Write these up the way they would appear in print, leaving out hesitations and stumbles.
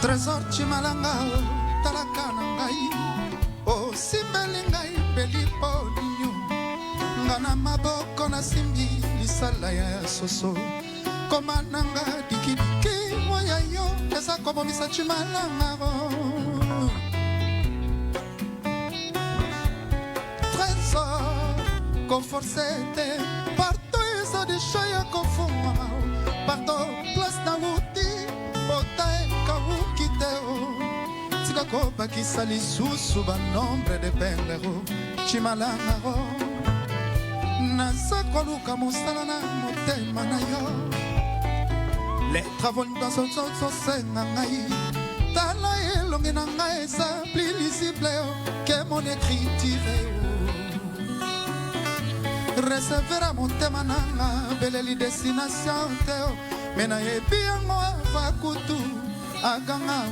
Trésor chimalanga talaka na ngai o simbeli ngai beli polinyo ngana maboko na simbi lisala ya soso komananga dikidiki moya yo esa komomisa chimalanga Trésor conforcete partout ils ont des chaya kofuma partout place na wuti Otae kawukiteo Sikako bakisa lisusu ba nombre de pendero Chimalangaro Nasa koluka mosala na motema na yo Les travaux dans son senga ngai Tala elongi na ngai sa plus lisible que mon écriture Recevera motema nanga beleli destination teo Mena yebi yango avakutu agangao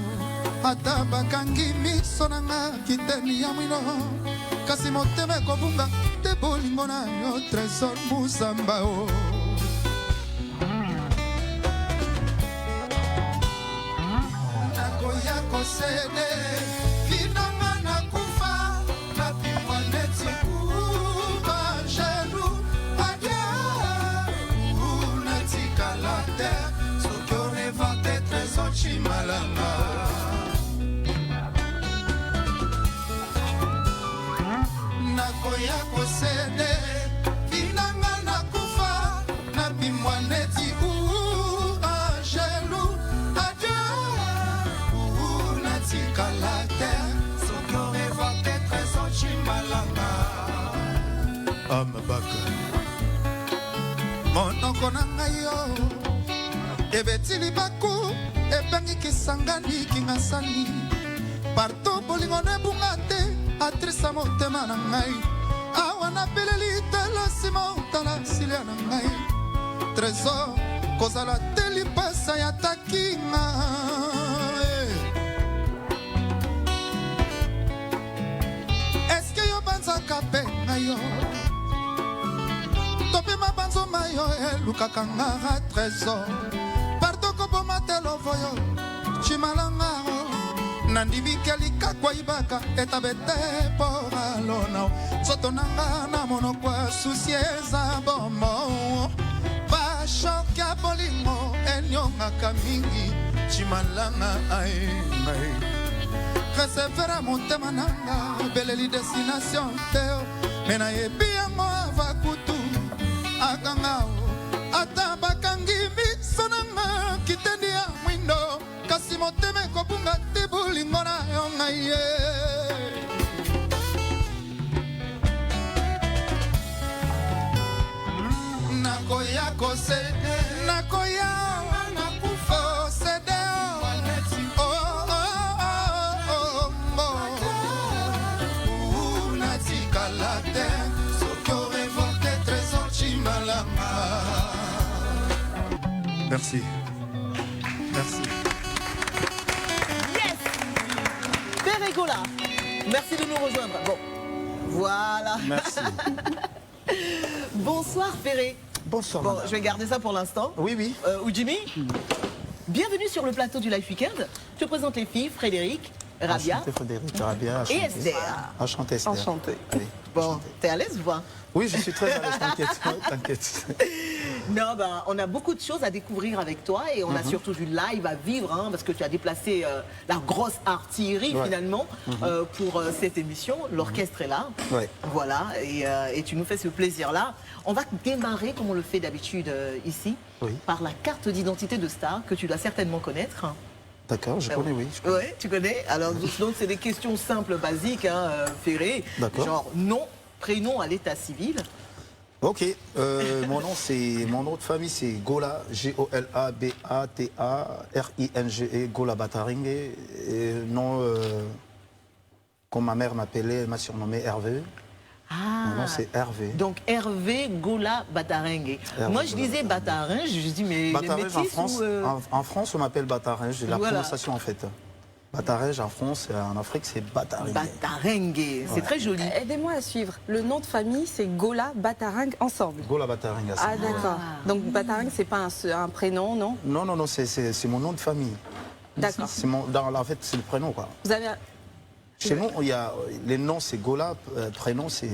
Ata bakangi miso nanga kiteni ya mwino Kasi motema kobunga te bolingo na yo Trésor musamba o Nakoya kosede Kinanga nakufa Napimwa neti kuba jelu Adia Unatika la terre Trésor chimalanga Nakoya kosede Inanga nakufa Nabimwa neti angelu Adieu Natika la terre Soki orevate Trésor chimalanga Amabaka Monoko nanga yo Ebetili baku, ebangi kisangani kingasani Parto bolingo nebungate, atrisa motema na ngai Awana peleli tala sima utala silia na ngai Trésor, kozala teli pasa ya takinga Eske yo banzaka pe na yo Tope mabanzo mayo elukaka nga Trésor Matelo voyo chimalanga nandimi kelika kwa ibaka etabete poralona soto nanga na monokwa susieza bomo ba shoka bolingo enyonga kamingi chimalanga ai mai resevera motema nanga beleli destination teo mena yebiango avakutu agangao ata bakangi miso nanga kitendi ya mwindo kasi motema kobunga te bolingo na yo ngai ye nakoya kosede nakoya nakufa sede unatika la terre soki orevolte Trésor chimalanga Merci. Merci. Yes Ferregola, merci de nous rejoindre. Bon, voilà. Merci. Bonsoir Ferré. Bonsoir. Bon, madame. je vais garder ça pour l'instant. Oui, oui. Jimmy, bienvenue sur le plateau du Life Weekend. Je présente les filles, Frédéric, Rabia. Enchanté Frédéric, Rabia. Et Esther. Enchanté Esther. Enchanté. Allez, Bon, t'es à l'aise ou pas? Oui, je suis très à l'aise, t'inquiète. T'inquiète. Non, ben, on a beaucoup de choses à découvrir avec toi et on a surtout du live à vivre hein, parce que tu as déplacé la grosse artillerie finalement pour cette émission. L'orchestre est là. Ouais. Voilà, et tu nous fais ce plaisir-là. On va démarrer comme on le fait d'habitude ici par la carte d'identité de star que tu dois certainement connaître. D'accord, je connais, oui. Oui, tu connais. Alors, donc, c'est des questions simples, basiques, hein, Ferré. Genre nom, prénom à l'état civil. Ok, mon nom de famille c'est Gola, G-O-L-A-B-A-T-A-R-I-N-G-E, Gola Bataringue. Et nom, comme ma mère m'appelait, elle m'a surnommé Hervé. Ah, mon nom c'est Hervé. Donc Hervé Gola Bataringue. Moi je disais Bataringue, je dis mais Bataringue en France, ou en France on m'appelle Bataringue, j'ai la prononciation en fait. Bataringue en France et en Afrique c'est Bataringue. Bataringue, c'est très joli. Aidez-moi à suivre. Le nom de famille c'est Gola Bataringue ensemble. Gola Bataringue. Ah d'accord. Donc Bataringue c'est pas un prénom, non? Non, non, non, c'est mon nom de famille. D'accord. En fait, c'est le prénom, quoi. Vous avez... Chez nous, il y a, les noms, c'est Gola, prénom, c'est...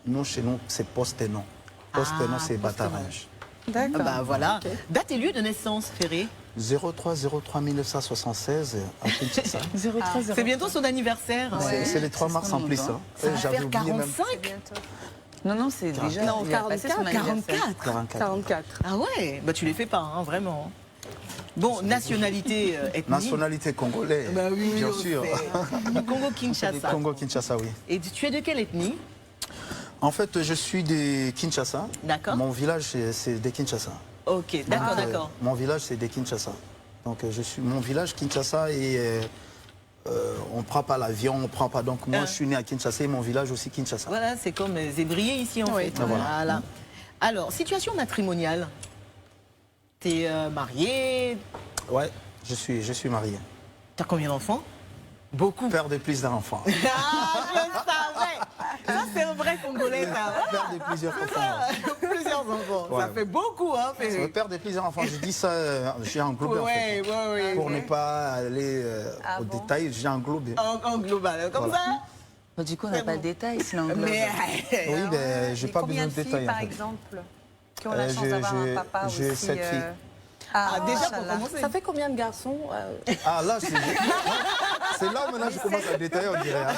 nous, chez nous, c'est poste et nom. Poste et nom, c'est Batarange. D'accord. Bah voilà. Ok. Date et lieu de naissance, Ferré. 03 1976 à Kinshasa. C'est bientôt son anniversaire. C'est les 3 mars en plus. Hein. Ça va J'avais faire oublié même. 45. Non, non, c'est déjà. Non, il a passé son 44. anniversaire. 44. 44. Ah ouais, bah tu les fais pas, hein, vraiment. Bon, nationalité ethnique. Nationalité congolaise, Bah oui, bien on sûr. sait. Du Congo-Kinshasa. Congo-Kinshasa, oui. Et tu es de quelle ethnie? En fait, je suis de Kinshasa. D'accord. Mon village, c'est de Kinshasa. Ok, d'accord, Donc, d'accord. Mon village, c'est de Kinshasa. Donc, je suis mon village, Kinshasa, et on ne prend pas l'avion, on ne prend pas. Donc, moi, je suis né à Kinshasa et mon village aussi, Kinshasa. Voilà, c'est comme Zébrier ici en fait. Ah, voilà. Voilà. Alors, situation matrimoniale. T'es marié, Ouais, je suis marié. t'as combien d'enfants? Beaucoup. Père de plusieurs enfants. Ah, je savais. Ça, c'est un vrai Congolais, ça. Père de plusieurs enfants. Plusieurs enfants. Ça Ouais. fait beaucoup, hein, Ferré. Père de plusieurs enfants, je dis ça, j'ai englobé en fait. Ouais. Pour ne pas aller au détail, j'ai englobé. En global, comme Voilà. ça. Bah, du coup, on n'a pas de détails, sinon. Mais Oui, ben, j'ai pas besoin Combien de de filles, détails. en par fait. exemple, qui ont la chance J'ai- d'avoir un j'ai- papa aussi j'ai 7 filles. Ah, déjà, pour Inch'Allah. commencer. Ça fait combien de garçons Ah là, c'est là où maintenant je commence à détailler, on dirait. Hein.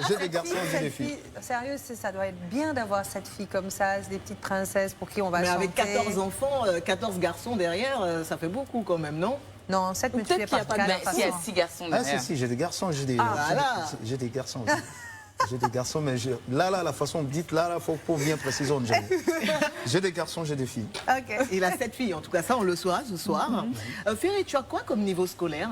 J'ai des garçons, j'ai des filles. Sérieux, ça doit être bien d'avoir cette fille comme ça, des petites princesses pour qui on va Mais chanter. avec 14 enfants, 14 garçons derrière, ça fait beaucoup quand même, non? Non, 7 Ou multiplié peut-être par qu'il y a pas de 4. Mais s'il y a 6 garçons Ah derrière. si, j'ai des garçons, j'ai des, voilà. j'ai des garçons aussi. J'ai des garçons, mais là, la façon de dire, là, faut bien préciser, on dirait. J'ai des garçons, j'ai des filles. Ok. Il a 7 filles, en tout cas, ça on le saura ce soir. Ferré, tu as quoi comme niveau scolaire?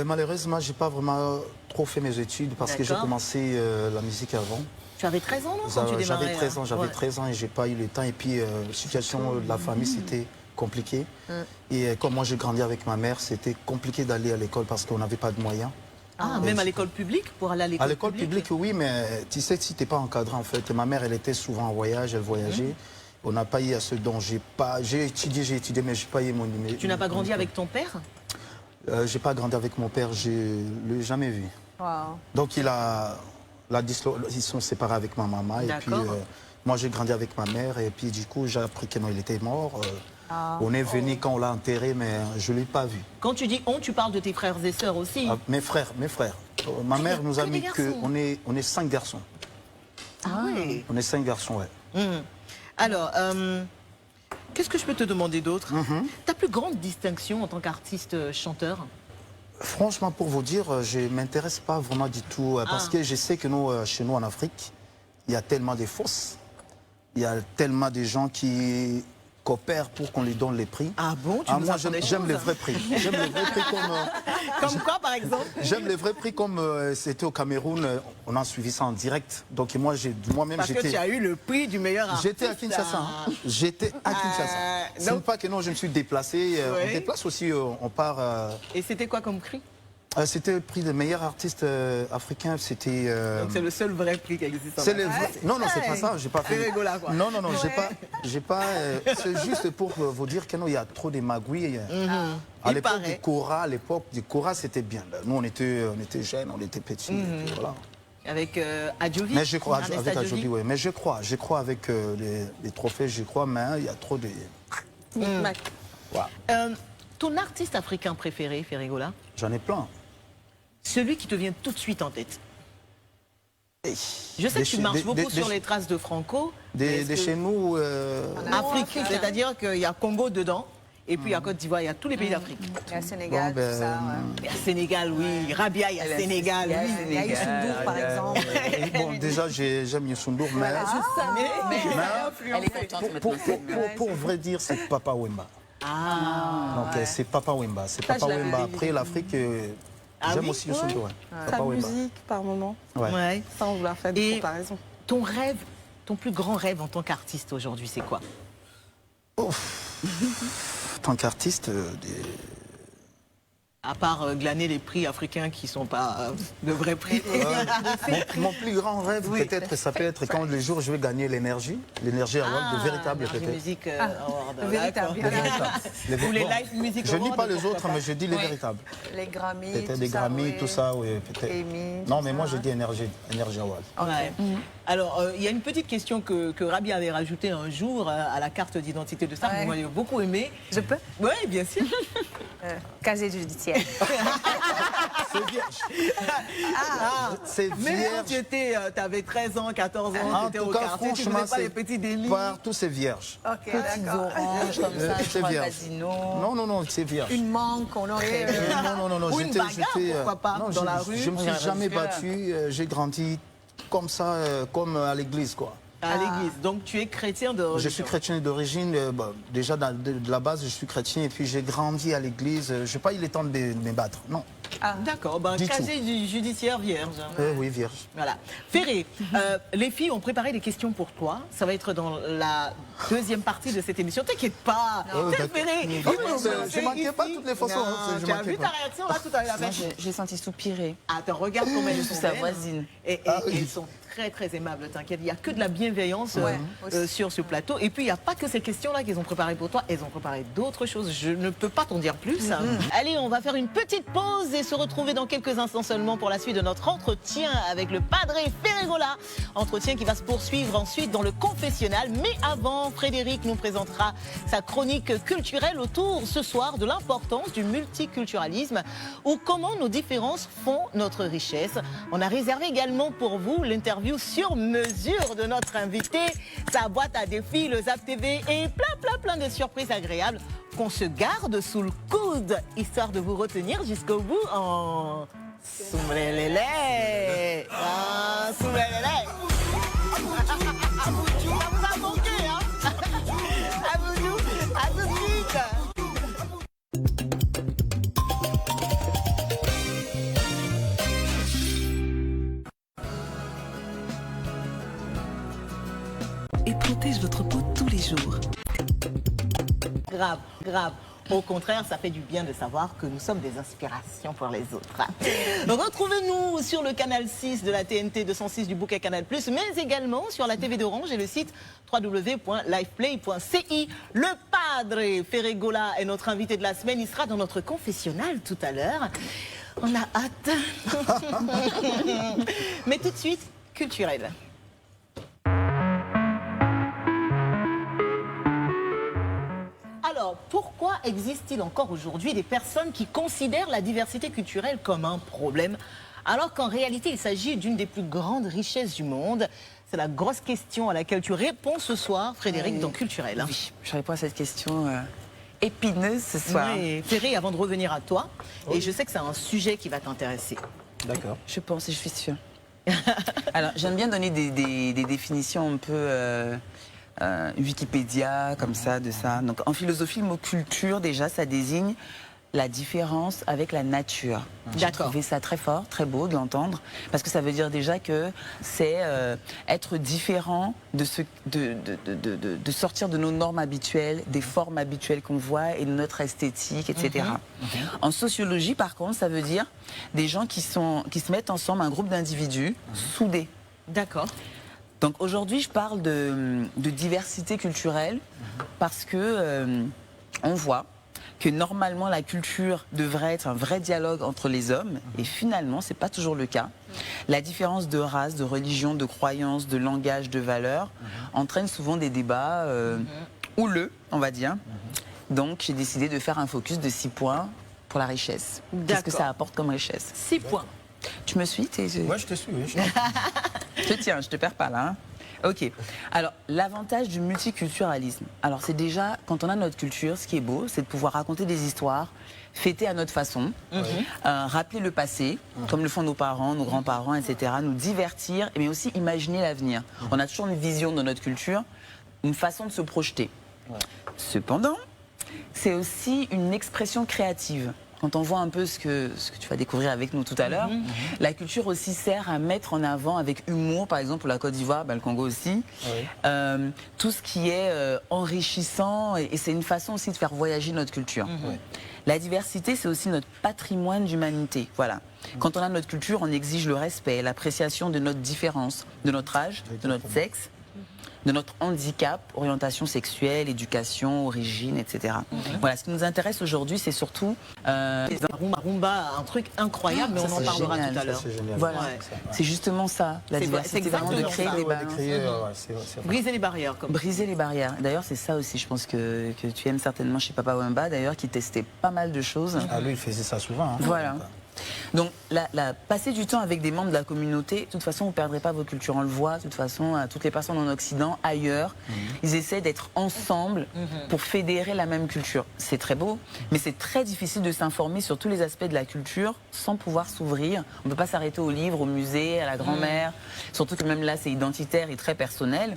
Malheureusement, j'ai pas vraiment trop fait mes études parce que j'ai D'accord. commencé la musique avant. Tu avais 13 ans, non, quand tu démarrais? J'avais 13 ans, Ouais. 13 ans et j'ai pas eu le temps. Et puis, la situation de la famille, c'était compliqué. Et comme moi, j'ai grandi avec ma mère, c'était compliqué d'aller à l'école parce qu'on n'avait pas de moyens. Ah, même à l'école publique, pour aller à l'école À l'école publique, oui, mais tu sais, si tu n'es pas encadré, en fait. Ma mère, elle était souvent en voyage, elle voyageait. On n'a pas eu à ce dont j'ai étudié, mais j'ai pas eu mon numéro. Tu n'as pas grandi avec ton père? J'ai pas grandi avec mon père, je l'ai jamais vu. Wow. Donc ils sont séparés avec ma maman. Et puis D'accord. moi, j'ai grandi avec ma mère. Et puis du coup, j'ai appris qu'il était mort. On est venu quand on l'a enterré, mais je ne l'ai pas vu. Quand tu dis on, tu parles de tes frères et sœurs aussi? Ah, mes frères. Ma mère nous a que mis des que garçons. on est 5 garçons. Ah ouais. On est 5 garçons, ouais. Alors, qu'est-ce que je peux te demander d'autre? Ta plus grande distinction en tant qu'artiste chanteur? Franchement, pour vous dire, je ne m'intéresse pas vraiment du tout parce que je sais que nous, chez nous en Afrique, il y a tellement de fausses. Il y a tellement de gens qui coopèrent pour qu'on lui donne les prix. Ah bon, tu nous moi, apprends des j'aime choses. les vrais prix. J'aime les vrais prix comme... Comme quoi, par exemple? J'aime les vrais prix comme c'était au Cameroun, on a suivi ça en direct. Donc moi-même Parce que tu as eu le prix du meilleur artiste. J'étais à Kinshasa. Hein. J'étais à Kinshasa. Ce n'est pas que non, je me suis déplacé. Ouais. On déplace aussi, on part. Et c'était quoi comme prix? C'était le prix de meilleur artiste africain. C'était. Donc c'est le seul vrai prix qui existe en C'est le Afrique. vrai- Non, non, c'est pas ça. J'ai pas fait. C'est rigolo, quoi. Non, j'ai pas. C'est juste pour vous dire que non, il y a trop de magouilles. À Il l'époque paraît. du Cora, c'était bien. Nous, on était jeunes, on était petits. et puis voilà. Avec Adjovi. Mais je crois, Ernest avec Adjovi. Adjovi, oui. Mais je crois avec les trophées, je crois, mais il y a trop de. Micmac. Voilà. Ton artiste africain préféré, Ferrigola? J'en ai plein. Celui qui te vient tout de suite en tête. Je sais que tu Des- marches des- beaucoup des- sur des- les traces de Franco. mais est-ce De que- chez nous. Afrique, c'est-à-dire qu'il y a Congo dedans, et puis il y a Côte d'Ivoire, il y a tous les pays d'Afrique. Il y a le Sénégal, Bon, ben, tout ça. Ouais. Il y a Sénégal, oui. Rabia, il y a Sénégal, oui. Il y a Youssou par exemple. Bon, déjà, j'aime Youssou N'Dour, mais. Elle est contente maintenant. Pour vrai dire, c'est Papa Wemba. Ah, Donc, c'est Papa Wemba. C'est Ça, Papa je l'avais Wemba. deviné. Après, l'Afrique, j'aime oui aussi Youssou N'Dour. ouais. Sa Papa Wemba. musique par moment, Ouais. ouais. sans vouloir faire de Et- comparaison. Ton rêve, ton plus grand rêve en tant qu'artiste aujourd'hui, c'est quoi? En tant qu'artiste, À part glaner les prix africains qui ne sont pas de vrais prix. Mon plus grand rêve, peut-être, ça peut être quand le jour je vais gagner l'énergie award, le véritable peut-être. Music Award. le véritable. Le véritable. Ou les Live Music Je Awards. dis pas les autres, mais je dis les véritables. Les Grammys. Peut-être des Grammys, tout ça, oui, peut-être. Emmy, Non, tout mais ça, moi je hein. dis Energy Award. Ouais. Alors, il y a une petite question que Rabi avait rajoutée un jour à la carte d'identité de star, que Ouais. moi j'ai beaucoup aimé. Je peux Oui, bien sûr. Casier judiciaire. C'est vierge. C'est Mais vierge. tu avais 13 ans, 14 ans, En tu étais tout au cas, quartier, tu franchement, faisais pas les c'est petits délits. partout c'est vierge. Ok, Petites d'accord. oranges comme ça, je C'est crois, vierge. casino. Non, c'est vierge. Une manque, on aurait... Non, Ou une bagarre, pourquoi pas, non, dans la rue. Je me On suis ira jamais jusque-là. battu, j'ai grandi comme ça, comme à l'église, quoi. À l'église. Donc tu es chrétien de Je suis chrétien d'origine, déjà de la base je suis chrétien et puis j'ai grandi à l'église, je n'ai pas eu le temps de me battre, non. D'accord, ben, Du casier judiciaire vierge. Oui, vierge. Voilà. Ferré, les filles ont préparé des questions pour toi. Ça va être dans la deuxième partie de cette émission. T'inquiète pas. d'accord. Ferré, Je manquais pas toutes les façons, hein, je tu as manquais vu pas. ta réaction là tout à l'heure. Moi, j'ai senti soupirer. Attends, regarde comment elles sont Sa belles. voisine. Et oui. elles sont très très aimables, t'inquiète. Il n'y a que de la bienveillance aussi. sur ce plateau. Et puis il n'y a pas que ces questions-là qu'elles ont préparées pour toi. Elles ont préparé d'autres choses. Je ne peux pas t'en dire plus. Allez, on va faire une petite pause et se retrouver dans quelques instants seulement pour la suite de notre entretien avec le Padre Ferregola. Entretien qui va se poursuivre ensuite dans le confessionnal. Mais avant, Frédéric nous présentera sa chronique culturelle autour ce soir de l'importance du multiculturalisme ou comment nos différences font notre richesse. On a réservé également pour vous l'interview sur mesure de notre invité, sa boîte à défis, le Zap TV et plein de surprises agréables qu'on se garde sous le coude, histoire de vous retenir jusqu'au bout en... Soumlélélé. Ah, soumlélélé. Ça vous a manqué, hein? À vous, à tout de suite. Et protège votre peau tous les jours. Grave, grave. Au contraire, ça fait du bien de savoir que nous sommes des inspirations pour les autres. Retrouvez-nous sur le canal 6 de la TNT 206 du bouquet Canal+, mais également sur la TV d'Orange et le site www.liveplay.ci. Le Padre Ferregola est notre invité de la semaine. Il sera dans notre confessionnal tout à l'heure. On a hâte. Mais tout de suite, culturel. Alors, pourquoi existe-t-il encore aujourd'hui des personnes qui considèrent la diversité culturelle comme un problème, alors qu'en réalité, il s'agit d'une des plus grandes richesses du monde? C'est la grosse question à laquelle tu réponds ce soir, Frédéric, dans Culturel. Oui, je réponds à cette question épineuse ce soir. Oui, Ferré, avant de revenir à toi, et je sais que c'est un sujet qui va t'intéresser. D'accord. Je pense et je suis sûre. Alors, j'aime bien donner des définitions un peu Wikipédia, comme ça, de ça. Donc, en philosophie, le mot culture, déjà, ça désigne la différence avec la nature. J'ai D'accord. trouvé ça très fort, très beau de l'entendre, parce que ça veut dire déjà que c'est être différent de sortir de nos normes habituelles, des formes habituelles qu'on voit et de notre esthétique, etc. En sociologie, par contre, ça veut dire des gens qui se mettent ensemble, un groupe d'individus soudés. D'accord. Donc aujourd'hui, je parle de diversité culturelle parce que on voit que normalement la culture devrait être un vrai dialogue entre les hommes et finalement c'est pas toujours le cas. La différence de race, de religion, de croyance, de langage, de valeurs entraîne souvent des débats houleux, on va dire. Donc j'ai décidé de faire un focus de 6 points pour la richesse. Qu'est-ce que ça apporte comme richesse? 6 points. Tu me suis? Moi je te suis, oui. Je te tiens, je te perds pas là. Hein. Ok. Alors, l'avantage du multiculturalisme. Alors, c'est déjà, quand on a notre culture, ce qui est beau, c'est de pouvoir raconter des histoires, fêter à notre façon, rappeler le passé, comme le font nos parents, nos grands-parents, etc., nous divertir, mais aussi imaginer l'avenir. On a toujours une vision de notre culture, une façon de se projeter. Cependant, c'est aussi une expression créative. Quand on voit un peu ce que tu vas découvrir avec nous tout à l'heure, la culture aussi sert à mettre en avant avec humour, par exemple pour la Côte d'Ivoire, le Congo aussi, tout ce qui est enrichissant et c'est une façon aussi de faire voyager notre culture. La diversité, c'est aussi notre patrimoine d'humanité. Voilà. Quand on a notre culture, on exige le respect, l'appréciation de notre différence, de notre âge, de notre sexe, de notre handicap, orientation sexuelle, éducation, origine, etc. Voilà, ce qui nous intéresse aujourd'hui, c'est surtout... Rumba, un truc incroyable, mais on en parlera génial, tout à l'heure. Voilà, c'est justement ça, la C'est diversité, vraiment de créer des balances. Briser les barrières, comme Briser les barrières. D'ailleurs, c'est ça aussi, je pense que tu aimes certainement chez Papa Wemba, d'ailleurs, qui testait pas mal de choses. Ah, lui, il faisait ça souvent. Hein. Voilà. Donc, passer du temps avec des membres de la communauté, de toute façon, vous ne perdrez pas vos cultures. On le voit, de toute façon, toutes les personnes en Occident, ailleurs, ils essaient d'être ensemble pour fédérer la même culture. C'est très beau, mais c'est très difficile de s'informer sur tous les aspects de la culture sans pouvoir s'ouvrir. On ne peut pas s'arrêter au livre, au musée, à la grand-mère, surtout que même là, c'est identitaire et très personnel.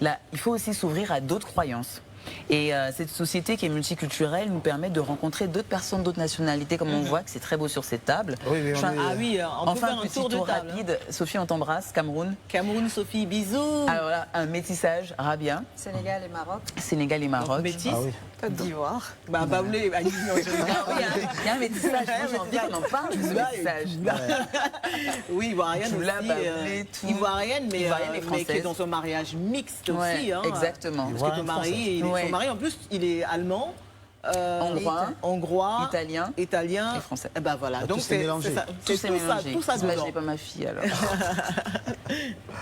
Là, il faut aussi s'ouvrir à d'autres croyances. Et cette société qui est multiculturelle nous permet de rencontrer d'autres personnes, d'autres nationalités, comme on voit que c'est très beau sur cette table. Oui, oui, Ah oui, on peut Enfin, faire un petit tour de table. rapide. Sophie, on t'embrasse. Cameroun. Cameroun, Sophie, bisous. Alors là, un métissage, Rabia. Sénégal et Maroc. Sénégal et Maroc. Métis. Ah oui. Côte d'Ivoire. Baoulé, Ah oui, il y a un métissage. Moi, j'ai envie qu'on en parle de ce métissage. Oui, ivoirienne Tout là, aussi. baoulé, tout. Ivoirienne, mais, Ivoirienne et mais qui est française. dans son mariage mixte Ouais, aussi. Hein, exactement. Parce que ton mari, Ouais. son mari, en plus, il est allemand. Hongrois, italien et français. Et ben voilà, Tout donc s'est c'est mélangé. ça, Tout c'est s'est tout ça, mélangé. tout ça dedans. Imaginez pas ma fille alors.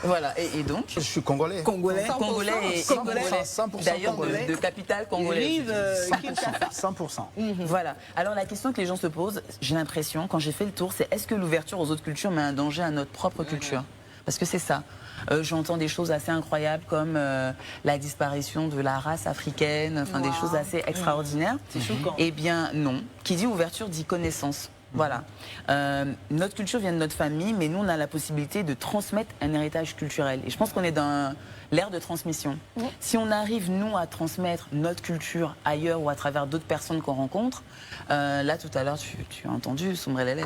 Voilà, et donc Je suis congolais. Congolais, Congolais et 100% d'ailleurs congolais. de capitale congolaise. Rive, 100%. Voilà. Alors la question que les gens se posent, j'ai l'impression, quand j'ai fait le tour, c'est est-ce que l'ouverture aux autres cultures met un danger à notre propre culture? Parce que c'est ça. J'entends des choses assez incroyables comme la disparition de la race africaine, enfin des choses assez extraordinaires. C'est choquant. Eh bien non. Qui dit ouverture dit connaissance. Voilà. Notre culture vient de notre famille, mais nous, on a la possibilité de transmettre un héritage culturel. Et je pense qu'on est dans l'ère de transmission. Si on arrive, nous, à transmettre notre culture ailleurs ou à travers d'autres personnes qu'on rencontre, là, tout à l'heure, tu as entendu Sombrelele.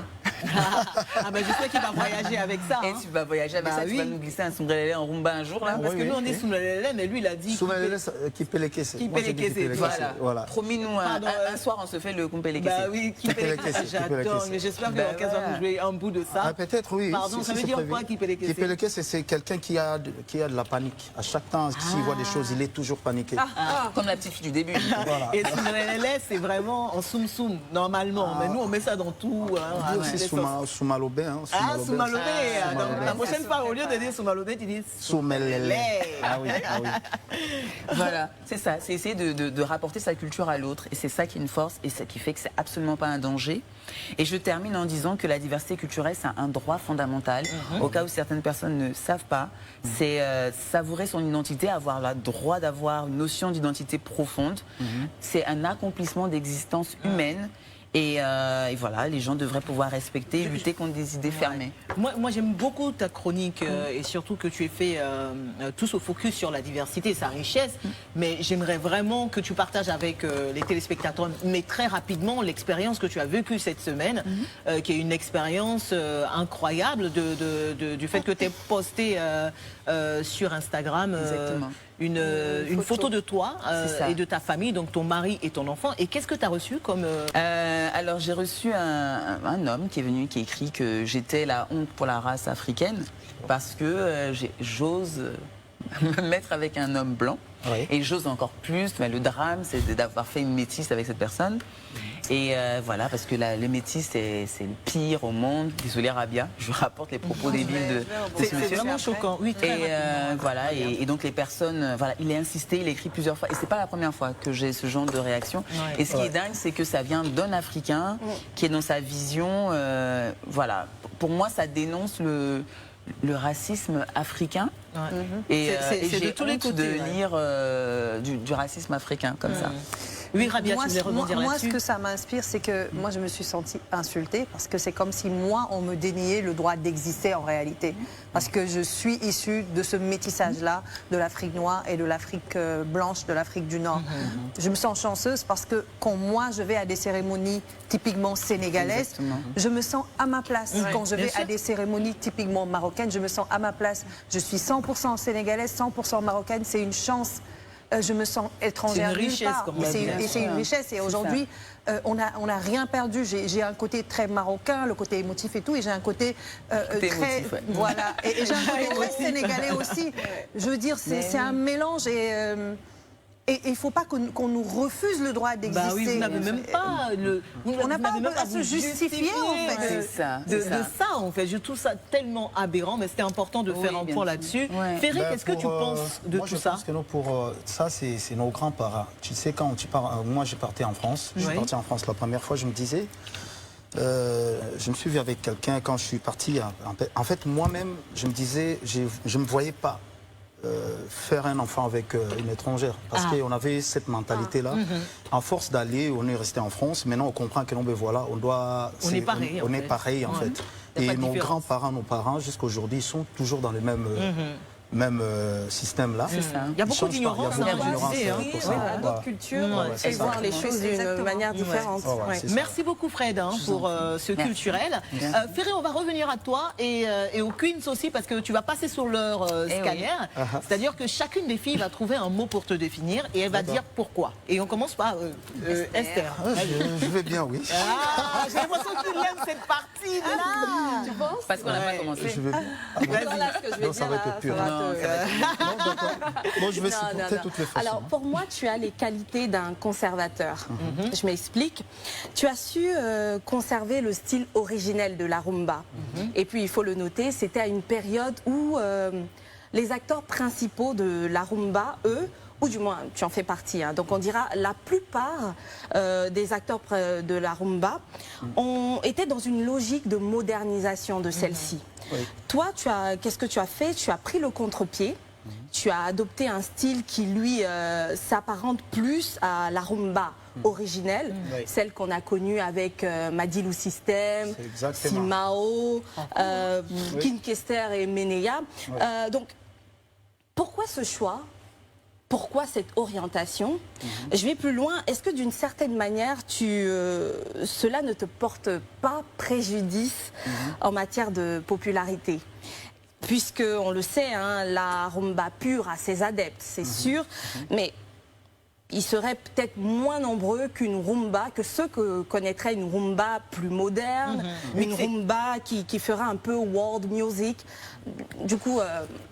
Ah ben je sais qu'il va voyager avec ça. Et Hein. tu vas voyager avec Bah ça, oui. tu vas nous glisser un Sombrelele en rumba un jour, là. Parce que oui, nous, on oui. est sous le lélé, mais lui, il a dit... Soumelele qui peut les caisser. Qui Moi, peut j'ai les dit qui caisser, peut les voilà. caisser. Voilà. Promis-nous, Pardon, un soir, on se fait le compé les Bah oui, qui peut les caisser, qui peut les J'adore, caisser. mais j'espère que Bah l'orchestre va ouais. nous jouer un bout de ça. Ah, peut-être, oui. Pardon, ça veut c'est dire prévu. quoi, qui peut les caisser? Qui peut les caisser, c'est quelqu'un qui a de la panique. À chaque temps, s'il voit des choses, il est toujours paniqué. Comme la petite fille du début. Voilà. Et sous le lélé, c'est vraiment en soum-soum, normalement. Mais nous, on met ça dans tout. Hein, On dit toutes aussi les sauces. Soumalobé. Hein, Ah, Soumalobé. Soumalobé. La prochaine fois, au lieu de dire Soumalobé, tu dis Soumelele. Ah oui, ah oui. Voilà, c'est ça, c'est essayer de rapporter sa culture à l'autre. Et c'est ça qui est une force et ça qui fait que c'est absolument pas un danger. Et je termine en disant que la diversité culturelle, c'est un droit fondamental. Au cas où certaines personnes ne savent pas, c'est savourer son identité, avoir le droit d'avoir une notion d'identité profonde. C'est un accomplissement d'existence humaine. Et voilà, les gens devraient pouvoir respecter et lutter contre des idées fermées. Moi j'aime beaucoup ta chronique et surtout que tu aies fait tout ce focus sur la diversité, sa richesse. Mais j'aimerais vraiment que tu partages avec les téléspectateurs, mais très rapidement, l'expérience que tu as vécue cette semaine, qui est une expérience incroyable du fait que tu aies posté sur Instagram une photo de toi et de ta famille, donc ton mari et ton enfant. Et qu'est-ce que tu as reçu comme... Alors j'ai reçu un homme qui est venu, qui écrit que j'étais la honte pour la race africaine parce que j'ose me mettre avec un homme blanc. Oui. Et j'ose encore plus, mais le drame c'est d'avoir fait une métisse avec cette personne. Et voilà, parce que le métis c'est le pire au monde. Désolée Rabia, je rapporte les propos débiles de ce C'est monsieur. vraiment choquant, oui, très Et rapidement. voilà, et donc les personnes, voilà, il a insisté, il a écrit plusieurs fois, et c'est pas la première fois que j'ai ce genre de réaction. Ouais. Et ce qui est dingue, c'est que ça vient d'un Africain qui est dans sa vision, voilà. Pour moi, ça dénonce le racisme africain. Ouais. Et, C'est et de j'ai tous les honte côtés, de ouais. lire du racisme africain comme ça. Oui, Rabia, Moi, tu voulais rebondir moi, ce là-dessus? que ça m'inspire, c'est que moi, je me suis sentie insultée parce que c'est comme si moi, on me déniait le droit d'exister en réalité. Parce que je suis issue de ce métissage-là, de l'Afrique noire et de l'Afrique blanche, de l'Afrique du Nord. Je me sens chanceuse parce que quand moi, je vais à des cérémonies typiquement sénégalaises, Exactement. je me sens à ma place. Quand je bien vais sûr. à des cérémonies typiquement marocaines, je me sens à ma place. Je suis 100% sénégalaise, 100% marocaine. C'est une chance je me sens étrangère C'est une nulle richesse, part. comme on dit, Et c'est une richesse. Et aujourd'hui, on n'a rien perdu. J'ai un côté très marocain, le côté émotif et tout, et j'ai un côté très... émotif, ouais. Voilà. Et j'ai un côté très sénégalais aussi. Je veux dire, c'est un mélange et il ne faut pas qu'on nous refuse le droit d'exister. Bah oui, vous n'avez même pas On n'a pas à se justifier, en fait. de ça, en fait. Je trouve ça tellement aberrant, mais c'était important de faire un point là-dessus. Ouais. Ferry, Ben, qu'est-ce que tu penses de moi, tout je ça? pense que pour ça, c'est nos grands-parents. Tu sais, quand tu pars, moi, j'ai parti en France. Je suis parti en France la première fois, je me disais, je me suis vu avec quelqu'un quand je suis parti. En fait, moi-même, je me disais, je ne me voyais pas faire un enfant avec une étrangère. Parce qu'on avait cette mentalité-là. En force d'aller, on est resté en France. Maintenant, on comprend que non, ben voilà, on doit... On est pareil, on est pareil, en fait. Y a pas Et de nos différence. grands-parents, nos parents, jusqu'à aujourd'hui, sont toujours dans le même système-là. C'est ça. Il y a beaucoup d'ignorance. Il y a beaucoup d'ignorance hein. pour ça. à d'autres cultures c'est et ça. voir les choses d'une manière différente. Ouais, c'est ça. Merci beaucoup Fred hein, pour ce culturel. Ferry, on va revenir à toi et aux Queens aussi parce que tu vas passer sur leur scanner. C'est-à-dire que chacune des filles va trouver un mot pour te définir et elle va dire pourquoi. Et on commence par Esther. Je vais bien, oui. Ah, j'ai l'impression que tu l'aimes cette partie-là. Tu penses? Parce qu'on n'a pas commencé. Je vais bien. Voilà ce que je vais Non, ça dire, va là, être pur. ça va Non, te- ça va être- Non, d'accord. Bon, je vais supporter toutes les façons. Alors, pour moi, tu as les qualités d'un conservateur. Je m'explique. Tu as su conserver le style originel de la rumba. Et puis, il faut le noter, c'était à une période où les acteurs principaux de la rumba, eux, ou du moins tu en fais partie, hein. Donc on dira la plupart des acteurs de la rumba ont été dans une logique de modernisation de celle-ci. Oui. Toi, qu'est-ce que tu as fait? Tu as pris le contre-pied. Tu as adopté un style qui, lui, s'apparente plus à la rumba originelle, Oui. celle qu'on a connue avec Madilou System, C'est exactement. Simao, King Kester et Meneya. Donc, pourquoi ce choix? Pourquoi cette orientation? Je vais plus loin. Est-ce que d'une certaine manière, cela ne te porte pas préjudice en matière de popularité? Puisque, on le sait, hein, la rumba pure a ses adeptes, c'est sûr, mais ils seraient peut-être moins nombreux que ceux que connaîtraient une rumba plus moderne, une rumba qui fera un peu world music. Du coup...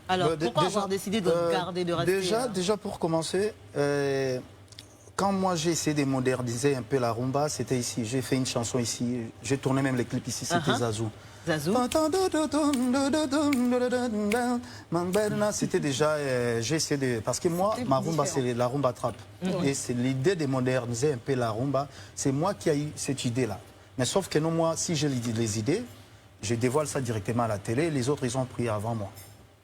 Alors, Bah, pourquoi déjà, avoir décidé de garder, de rester Déjà pour commencer, quand moi j'ai essayé de moderniser un peu la rumba, c'était ici. J'ai fait une chanson ici. J'ai tourné même les clips ici, c'était Zazou. Zazou? C'était déjà, j'ai essayé de... Parce que moi, ma rumba, c'est la rumba trap. Et c'est l'idée de moderniser un peu la rumba. C'est moi qui ai eu cette idée-là. Mais sauf que non, moi, si j'ai les idées, je dévoile ça directement à la télé. Les autres, ils ont pris avant moi.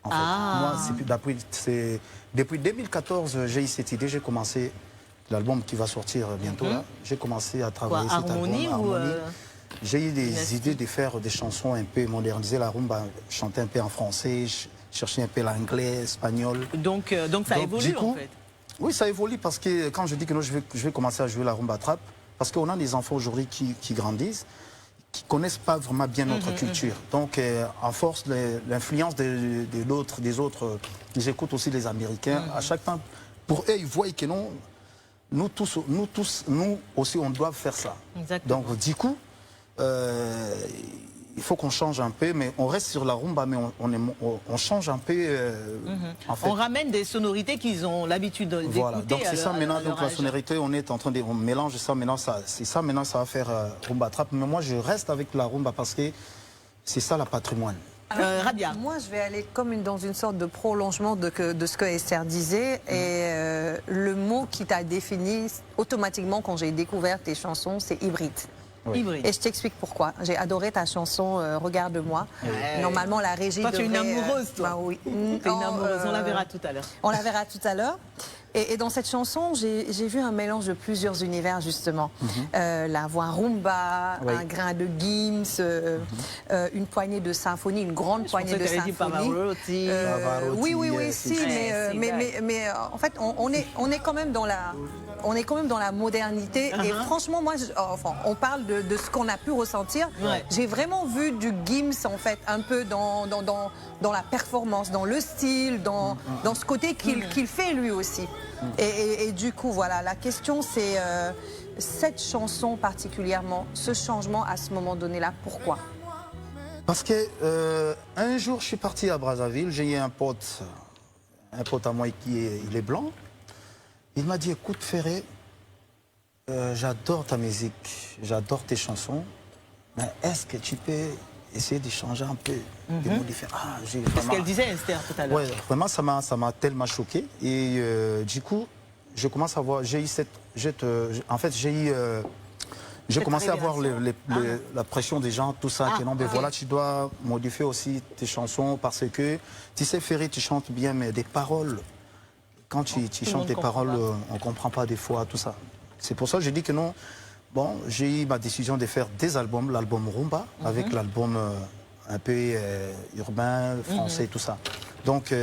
En fait. Moi, depuis 2014, j'ai eu cette idée. J'ai commencé l'album qui va sortir bientôt. Là. J'ai commencé à travailler cet Harmonie album. ou Harmonie. J'ai eu des idées de faire des chansons un peu moderniser la rumba, chanter un peu en français, chercher un peu l'anglais, l'espagnol. Donc ça évolue du coup, en fait. Oui, ça évolue parce que quand je dis que non, je vais commencer à jouer la rumba trap, parce qu'on a des enfants aujourd'hui qui grandissent, qui ne connaissent pas vraiment bien notre culture. Donc, en force, l'influence des autres, ils écoutent aussi les Américains. À chaque temps, pour eux, ils voient que non, nous aussi, on doit faire ça. Exactement. Donc, du coup, il faut qu'on change un peu, mais on reste sur la rumba, mais on change un peu. En fait. On ramène des sonorités qu'ils ont l'habitude d'écouter. Voilà, donc c'est ça maintenant, donc la âge. sonorité, on est en train de mélanger ça, maintenant c'est ça maintenant ça va faire rumba trap, mais moi je reste avec la rumba parce que c'est ça la patrimoine. Rabia. Moi, je vais aller comme dans une sorte de prolongement de ce que Esther disait. Et le mot qui t'a défini automatiquement quand j'ai découvert tes chansons, c'est hybride. Oui. Hybride. Et je t'explique pourquoi. J'ai adoré ta chanson Regarde-moi. Normalement, la régie Toi, tu es une devrait, amoureuse, toi. bah oui. T'es une amoureuse, on la verra tout à l'heure. On la verra tout à l'heure. Et dans cette chanson, j'ai vu un mélange de plusieurs univers, justement. La voix rumba, Oui. un grain de Gims, une poignée de symphonie, une grande poignée de symphonie. Pavarotti. Pavarotti, Oui, si, c'est mais en fait, on est quand même dans la modernité. Et franchement, moi, on parle de ce qu'on a pu ressentir. Ouais. J'ai vraiment vu du Gims, en fait, un peu dans la performance, dans le style, dans ce côté qu'il fait lui aussi. Et du coup, voilà, la question c'est cette chanson particulièrement, ce changement à ce moment donné-là, pourquoi? Parce que un jour, je suis parti à Brazzaville, j'ai eu un pote à moi il est blanc. Il m'a dit, écoute Ferré, j'adore ta musique, j'adore tes chansons, mais est-ce que tu peux essayer de changer un peu, de modifier? C'est ce qu'elle disait, Esther, tout à l'heure. Ouais, vraiment, ça m'a tellement choqué. Et du coup, je commence à voir, j'ai eu cette... en fait, j'ai eu... J'ai commencé à voir la pression des gens, tout ça, que non, mais voilà, tu dois modifier aussi tes chansons parce que, tu sais, Ferré, tu chantes bien, mais des paroles, quand tu chantes des paroles, on ne comprend pas des fois, tout ça. C'est pour ça que j'ai dit que non. Bon, j'ai eu ma décision de faire des albums, l'album Rumba, avec l'album un peu urbain, français, tout ça. Donc,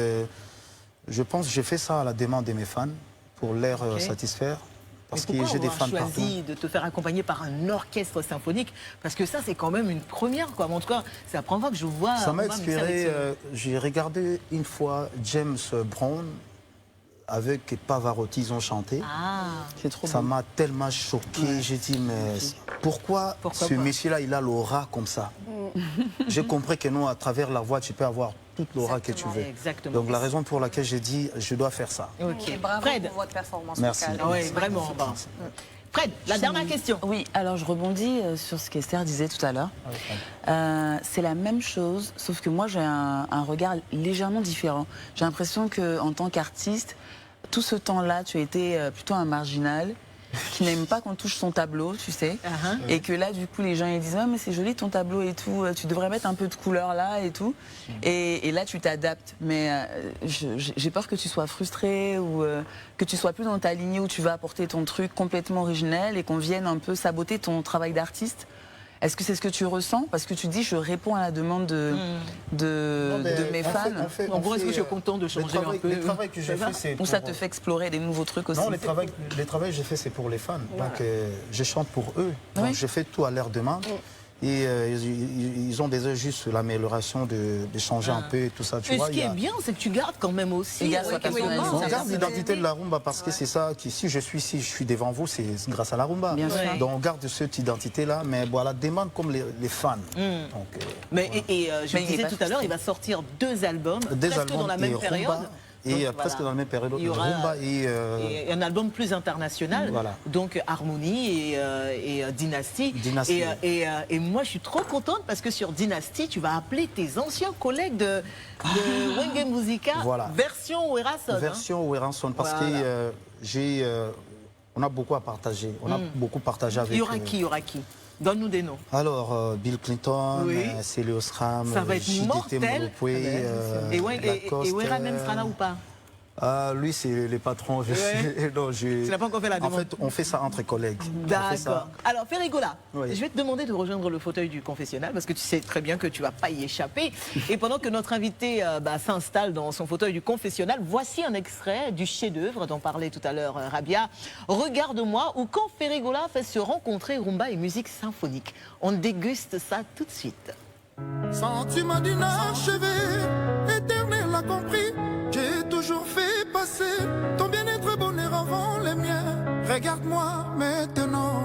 je pense que j'ai fait ça à la demande de mes fans, pour les satisfaire. Parce que j'ai des fans partout. Pourquoi choisi de te faire accompagner par un orchestre symphonique? Parce que ça, c'est quand même une première, quoi. En tout cas, c'est la première fois que je vois... Ça m'a inspiré. J'ai regardé une fois James Brown avec Pavarotti, ils ont chanté. C'est trop Ça beau. m'a tellement choqué. J'ai dit, mais pourquoi ce monsieur-là, il a l'aura comme ça? J'ai compris que non, à travers la voix, tu peux avoir toute l'aura que tu veux. Exactement. Donc la raison pour laquelle j'ai dit, je dois faire ça. Et bravo Fred. pour votre performance Merci. vocale. Oui, vraiment. Bon. Fred, la dernière question. Oui, alors je rebondis sur ce qu'Esther disait tout à l'heure. C'est la même chose, sauf que moi j'ai un regard légèrement différent. J'ai l'impression qu'en tant qu'artiste, tout ce temps-là, tu as été plutôt un marginal qui n'aime pas qu'on touche son tableau, tu sais. Et que là, du coup, les gens ils disent « Ah, mais c'est joli ton tableau et tout, tu devrais mettre un peu de couleur là et tout. » Et là, tu t'adaptes. Mais j'ai peur que tu sois frustré ou que tu sois plus dans ta lignée où tu vas apporter ton truc complètement originel et qu'on vienne un peu saboter ton travail d'artiste. Est-ce que c'est ce que tu ressens? Parce que tu dis, je réponds à la demande de mes fans. En gros, est-ce que je suis content de changer un peu? Le travail que j'ai fait, c'est... Ou ça te fait explorer des nouveaux trucs aussi? Non, le travail que j'ai fait, c'est pour les fans. Donc, je chante pour eux. Donc, je fais tout à leur demande. Et ils ont déjà juste l'amélioration de changer un peu et tout ça. Tu Mais vois, ce qui est bien, c'est que tu gardes quand même aussi... on garde l'identité de la rumba parce que c'est ça qui, si je suis devant vous, c'est grâce à la rumba. Bien sûr. Donc on garde cette identité-là, mais voilà, demande comme les fans. Donc, Mais je le disais tout à l'heure, il va sortir 2 albums, presque dans la même période. Et Donc, presque dans la même période, il y aura rumba et un album plus international, Voilà. donc Harmonie et Dynasty. Dynasty, Et moi, je suis trop contente parce que sur Dynasty, tu vas appeler tes anciens collègues de Wenge Musica, Voilà. version Werason. Version Werason, parce que on a beaucoup à partager. On a beaucoup partagé avec... Il y aura qui? Donne-nous des noms. Alors, Bill Clinton, Oui. Celios Ram, Ça va être mortel. Et Wera même sera là ou pas? Lui, c'est les patrons. Tu n'as pas encore fait la demande. En fait, on fait ça entre collègues. D'accord. Alors, Ferrigola, Oui. je vais te demander de rejoindre le fauteuil du confessionnal parce que tu sais très bien que tu ne vas pas y échapper. Et pendant que notre invité s'installe dans son fauteuil du confessionnal, voici un extrait du chef-d'œuvre dont parlait tout à l'heure Rabia. Regarde-moi, ou quand Ferrigola fait se rencontrer rumba et musique symphonique. On déguste ça tout de suite. Sentiment d'une achevée, éternel a compris. J'ai toujours fait passer ton bien-être, bonheur avant les miens. Regarde-moi maintenant.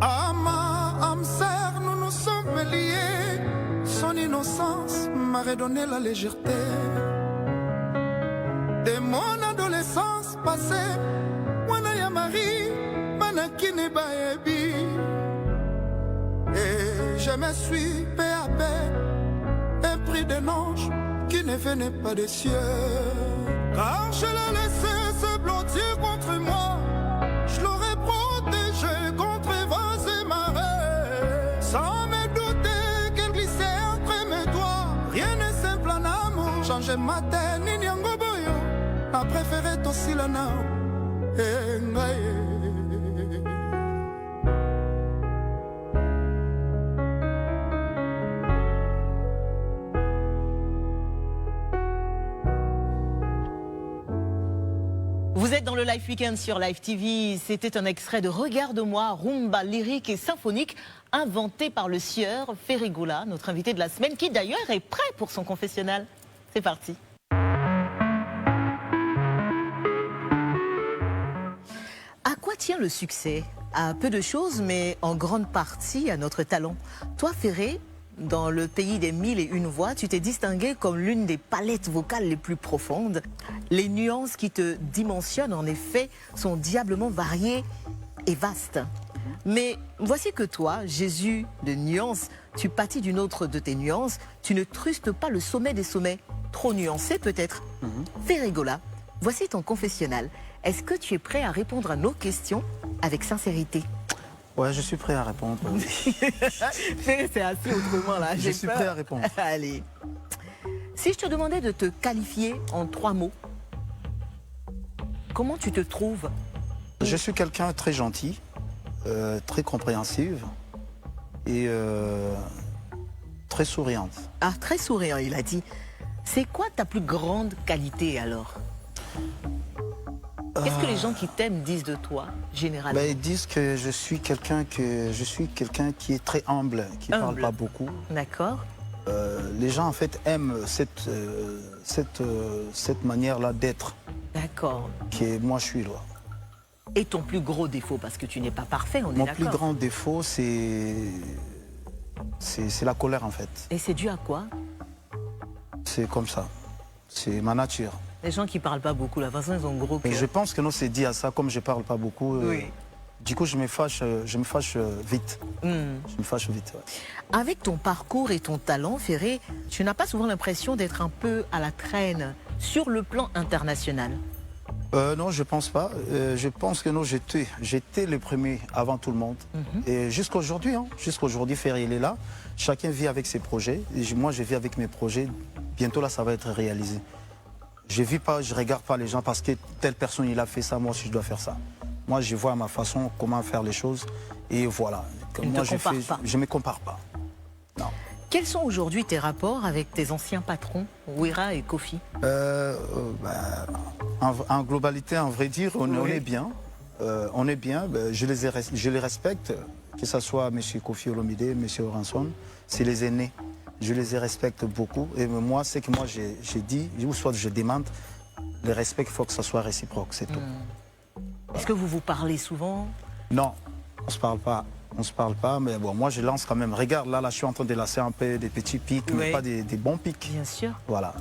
À ma âme sœur, nous nous sommes liés. Son innocence m'a redonné la légèreté. De mon adolescence passée, Wana ya Marie, Manakine Baebi. Et je me suis peu à peu épris d'un ange qui ne venait pas des cieux. Car je l'ai laissé se blottir contre moi. Je l'aurais protégé contre vents et marées. Sans me douter qu'elle glissait entre mes doigts. Rien n'est simple en amour. Changer ma tête, ni nyango boyo. A préféré ton silana. Vous êtes dans le Live Weekend sur Live TV. C'était un extrait de Regarde-moi, rumba lyrique et symphonique inventé par le sieur Ferrigola, notre invité de la semaine, qui d'ailleurs est prêt pour son confessionnal. C'est parti. À quoi tient le succès? À peu de choses, mais en grande partie à notre talent. Toi, Ferré, dans le pays des 1001 voix, tu t'es distingué comme l'une des palettes vocales les plus profondes. Les nuances qui te dimensionnent, en effet, sont diablement variées et vastes. Mais voici que toi, Jésus de nuances, tu pâtis d'une autre de tes nuances. Tu ne trustes pas le sommet des sommets. Trop nuancé peut-être. Ferré Gola, voici ton confessionnal. Est-ce que tu es prêt à répondre à nos questions avec sincérité? Ouais, je suis prêt à répondre. Ferré, c'est assez autrement là. Je suis prêt à répondre. Allez. Si je te demandais de te qualifier en 3 mots, comment tu te trouves? Je suis quelqu'un de très gentil, très compréhensif et très souriante. Ah, très souriant, il a dit. C'est quoi ta plus grande qualité alors? Qu'est-ce que les gens qui t'aiment disent de toi, généralement? Ils disent que je suis quelqu'un qui est très humble, qui ne parle pas beaucoup. D'accord. Les gens en fait aiment cette manière-là d'être. D'accord. Moi je suis là. Et ton plus gros défaut, parce que tu n'es pas parfait, on est d'accord. Mon plus grand défaut, c'est la colère en fait. Et c'est dû à quoi? C'est comme ça. C'est ma nature. Les gens qui ne parlent pas beaucoup, la façon ils ont gros cœur. Je pense que non, c'est dit à ça, comme je ne parle pas beaucoup. Oui. Du coup, je me fâche vite. Je me fâche vite, ouais. Avec ton parcours et ton talent, Ferré, tu n'as pas souvent l'impression d'être un peu à la traîne sur le plan international? Non, je pense pas. Je pense que non, j'étais le premier avant tout le monde. Et jusqu'à aujourd'hui, Ferré, il est là. Chacun vit avec ses projets. Et moi, je vis avec mes projets. Bientôt, là, ça va être réalisé. Je vis pas, je regarde pas les gens parce que telle personne, il a fait ça, moi aussi, je dois faire ça. Moi, je vois à ma façon comment faire les choses. Et voilà. Moi, je ne me compare pas. Non. Quels sont aujourd'hui tes rapports avec tes anciens patrons, Wera et Kofi? En globalité, en vrai dire, on est bien. On est bien. Je les respecte, que ce soit M. Kofi Olomide, M. Oranson, c'est les aînés. Je les respecte beaucoup. Et moi, c'est que moi, j'ai dit, ou soit je demande, le respect, il faut que ça soit réciproque, c'est tout. Est-ce que vous vous parlez souvent? Non, on ne se parle pas. On se parle pas, mais bon, moi je lance quand même. Regarde, là, je suis en train de lancer un peu des petits pics, mais pas des bons pics. Bien sûr. Voilà,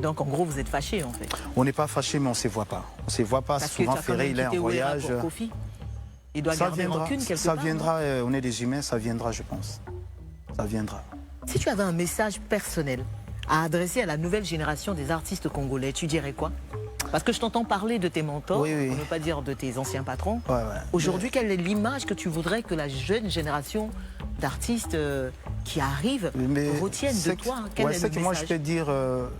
donc en gros, vous êtes fâchés en fait? On n'est pas fâchés, mais on ne se voit pas. On ne se voit pas. Parce souvent, que Ferré, il est en voyage. Pour Kofi. Il doit garder rancune quelque ça part. Viendra, on est des humains, ça viendra, je pense. Ça viendra. Si tu avais un message personnel à adresser à la nouvelle génération des artistes congolais, tu dirais quoi? Parce que je t'entends parler de tes mentors, pour ne pas dire de tes anciens patrons. Aujourd'hui, quelle est l'image que tu voudrais que la jeune génération d'artistes qui arrivent retiennent de toi? C'est que moi, je peux dire,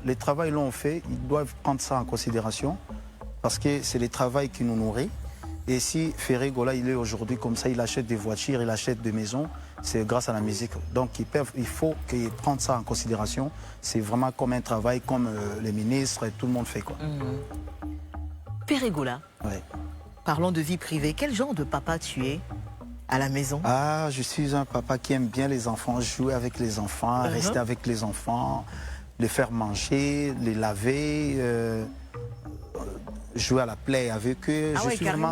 les travaux l'ont fait, ils doivent prendre ça en considération, parce que c'est le travail qui nous nourrit. Et si Ferré Gola, il est aujourd'hui comme ça, il achète des voitures, il achète des maisons, c'est grâce à la musique. Donc il faut qu'ils prennent ça en considération. C'est vraiment comme un travail, comme les ministres, et tout le monde fait quoi. Ferré Gola, parlons de vie privée, quel genre de papa tu es à la maison? Ah, je suis un papa qui aime bien les enfants, jouer avec les enfants, rester avec les enfants, les faire manger, les laver, jouer à la play avec eux.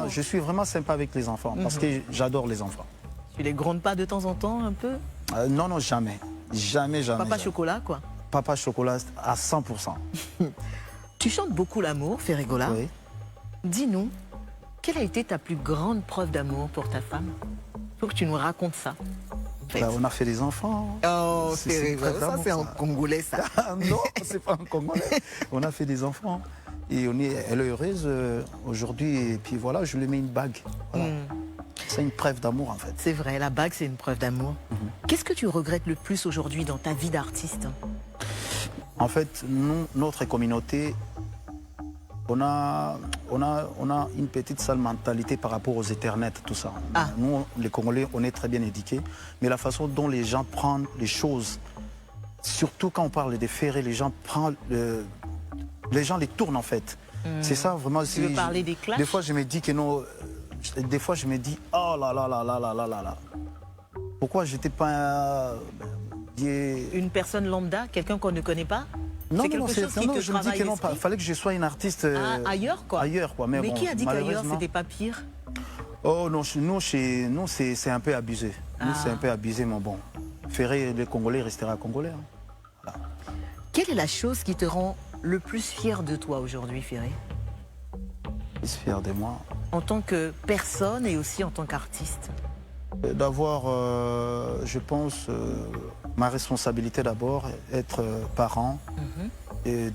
Je suis vraiment sympa avec les enfants parce que j'adore les enfants. Tu les grondes pas de temps en temps un peu? Non, non, jamais. Jamais, jamais. Papa chocolat, quoi. Papa chocolat à 100%. Tu chantes beaucoup l'amour, Ferré Gola. Oui. Dis-nous, quelle a été ta plus grande preuve d'amour pour ta femme? Il faut que tu nous racontes ça. On a fait des enfants. Oh, Ferré Gola, ça c'est en congolais, ça. Non, c'est pas en congolais. On a fait des enfants. Et elle est heureuse aujourd'hui. Et puis voilà, je lui mets une bague. Voilà. C'est une preuve d'amour en fait. C'est vrai, la bague c'est une preuve d'amour. Qu'est-ce que tu regrettes le plus aujourd'hui dans ta vie d'artiste? En fait, nous, notre communauté, on a une petite sale mentalité par rapport aux Ethernet, tout ça. Nous, les Congolais, on est très bien éduqués. Mais la façon dont les gens prennent les choses, surtout quand on parle des Ferré, les gens les tournent en fait. C'est ça vraiment. Tu veux parler des clashs? Des fois, je me dis que non. Des fois, je me dis, oh là là là là là là là là. Pourquoi j'étais pas... Une personne lambda, quelqu'un qu'on ne connaît pas? Non, C'est non, non, quelque chose qui te je me dis que travaille non, l'esprit. il fallait que je sois une artiste Ailleurs, quoi. ailleurs, quoi. Mais bon, qui a dit qu'ailleurs, malheureusement- c'était pas pire? Oh non, chez nous, c'est un peu abusé. Nous, c'est un peu abusé, mais bon. Ferré, les Congolais restera Congolais. Hein. Quelle est la chose qui te rend le plus fier de toi aujourd'hui, Ferré? Ils se fiers de moi. En tant que personne et aussi en tant qu'artiste. D'avoir, je pense, ma responsabilité d'abord, être parent et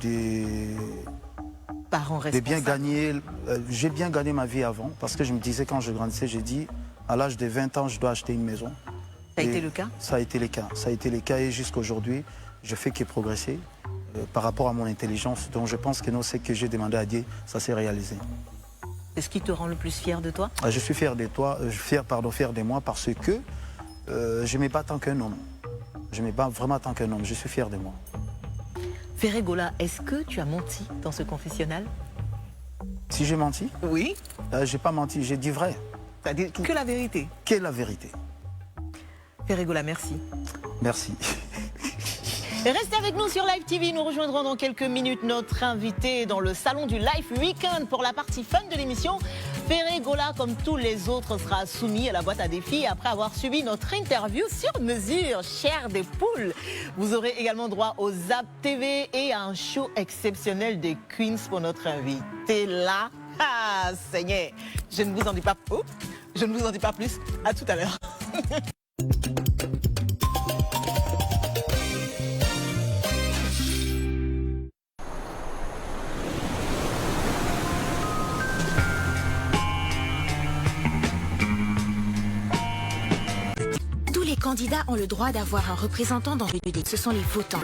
Parents de bien responsables. gagner. J'ai bien gagné ma vie avant parce que je me disais quand je grandissais, j'ai dit à l'âge de 20 ans, je dois acheter une maison. Ça a Et été le cas? Ça a été le cas. Ça a été le cas et jusqu'à aujourd'hui, je fais que progresser par rapport à mon intelligence. Donc je pense que non, ce que j'ai demandé à Dieu, ça s'est réalisé. C'est ce qui te rend le plus fier de toi? Je suis fier de toi, fier de moi parce que je me bats tant qu'un homme. Je me bats vraiment tant qu'un homme. Je suis fier de moi. Ferré Gola, est-ce que tu as menti dans ce confessionnal? Si j'ai menti, Oui. j'ai pas menti, j'ai dit vrai. T'as dit que la vérité. Quelle est la vérité? Ferré Gola, merci. Merci. Et restez avec nous sur Live TV. Nous rejoindrons dans quelques minutes notre invité dans le salon du Life Weekend pour la partie fun de l'émission. Ferré Gola, comme tous les autres, sera soumis à la boîte à défis après avoir suivi notre interview sur mesure, chair des poules. Vous aurez également droit au Zap TV et à un show exceptionnel des Queens pour notre invité là. Ah, Seigneur, je ne vous en dis pas. Oh, je ne vous en dis pas plus. À tout à l'heure. Tous les candidats ont le droit d'avoir un représentant dans le jury. Ce sont les votants.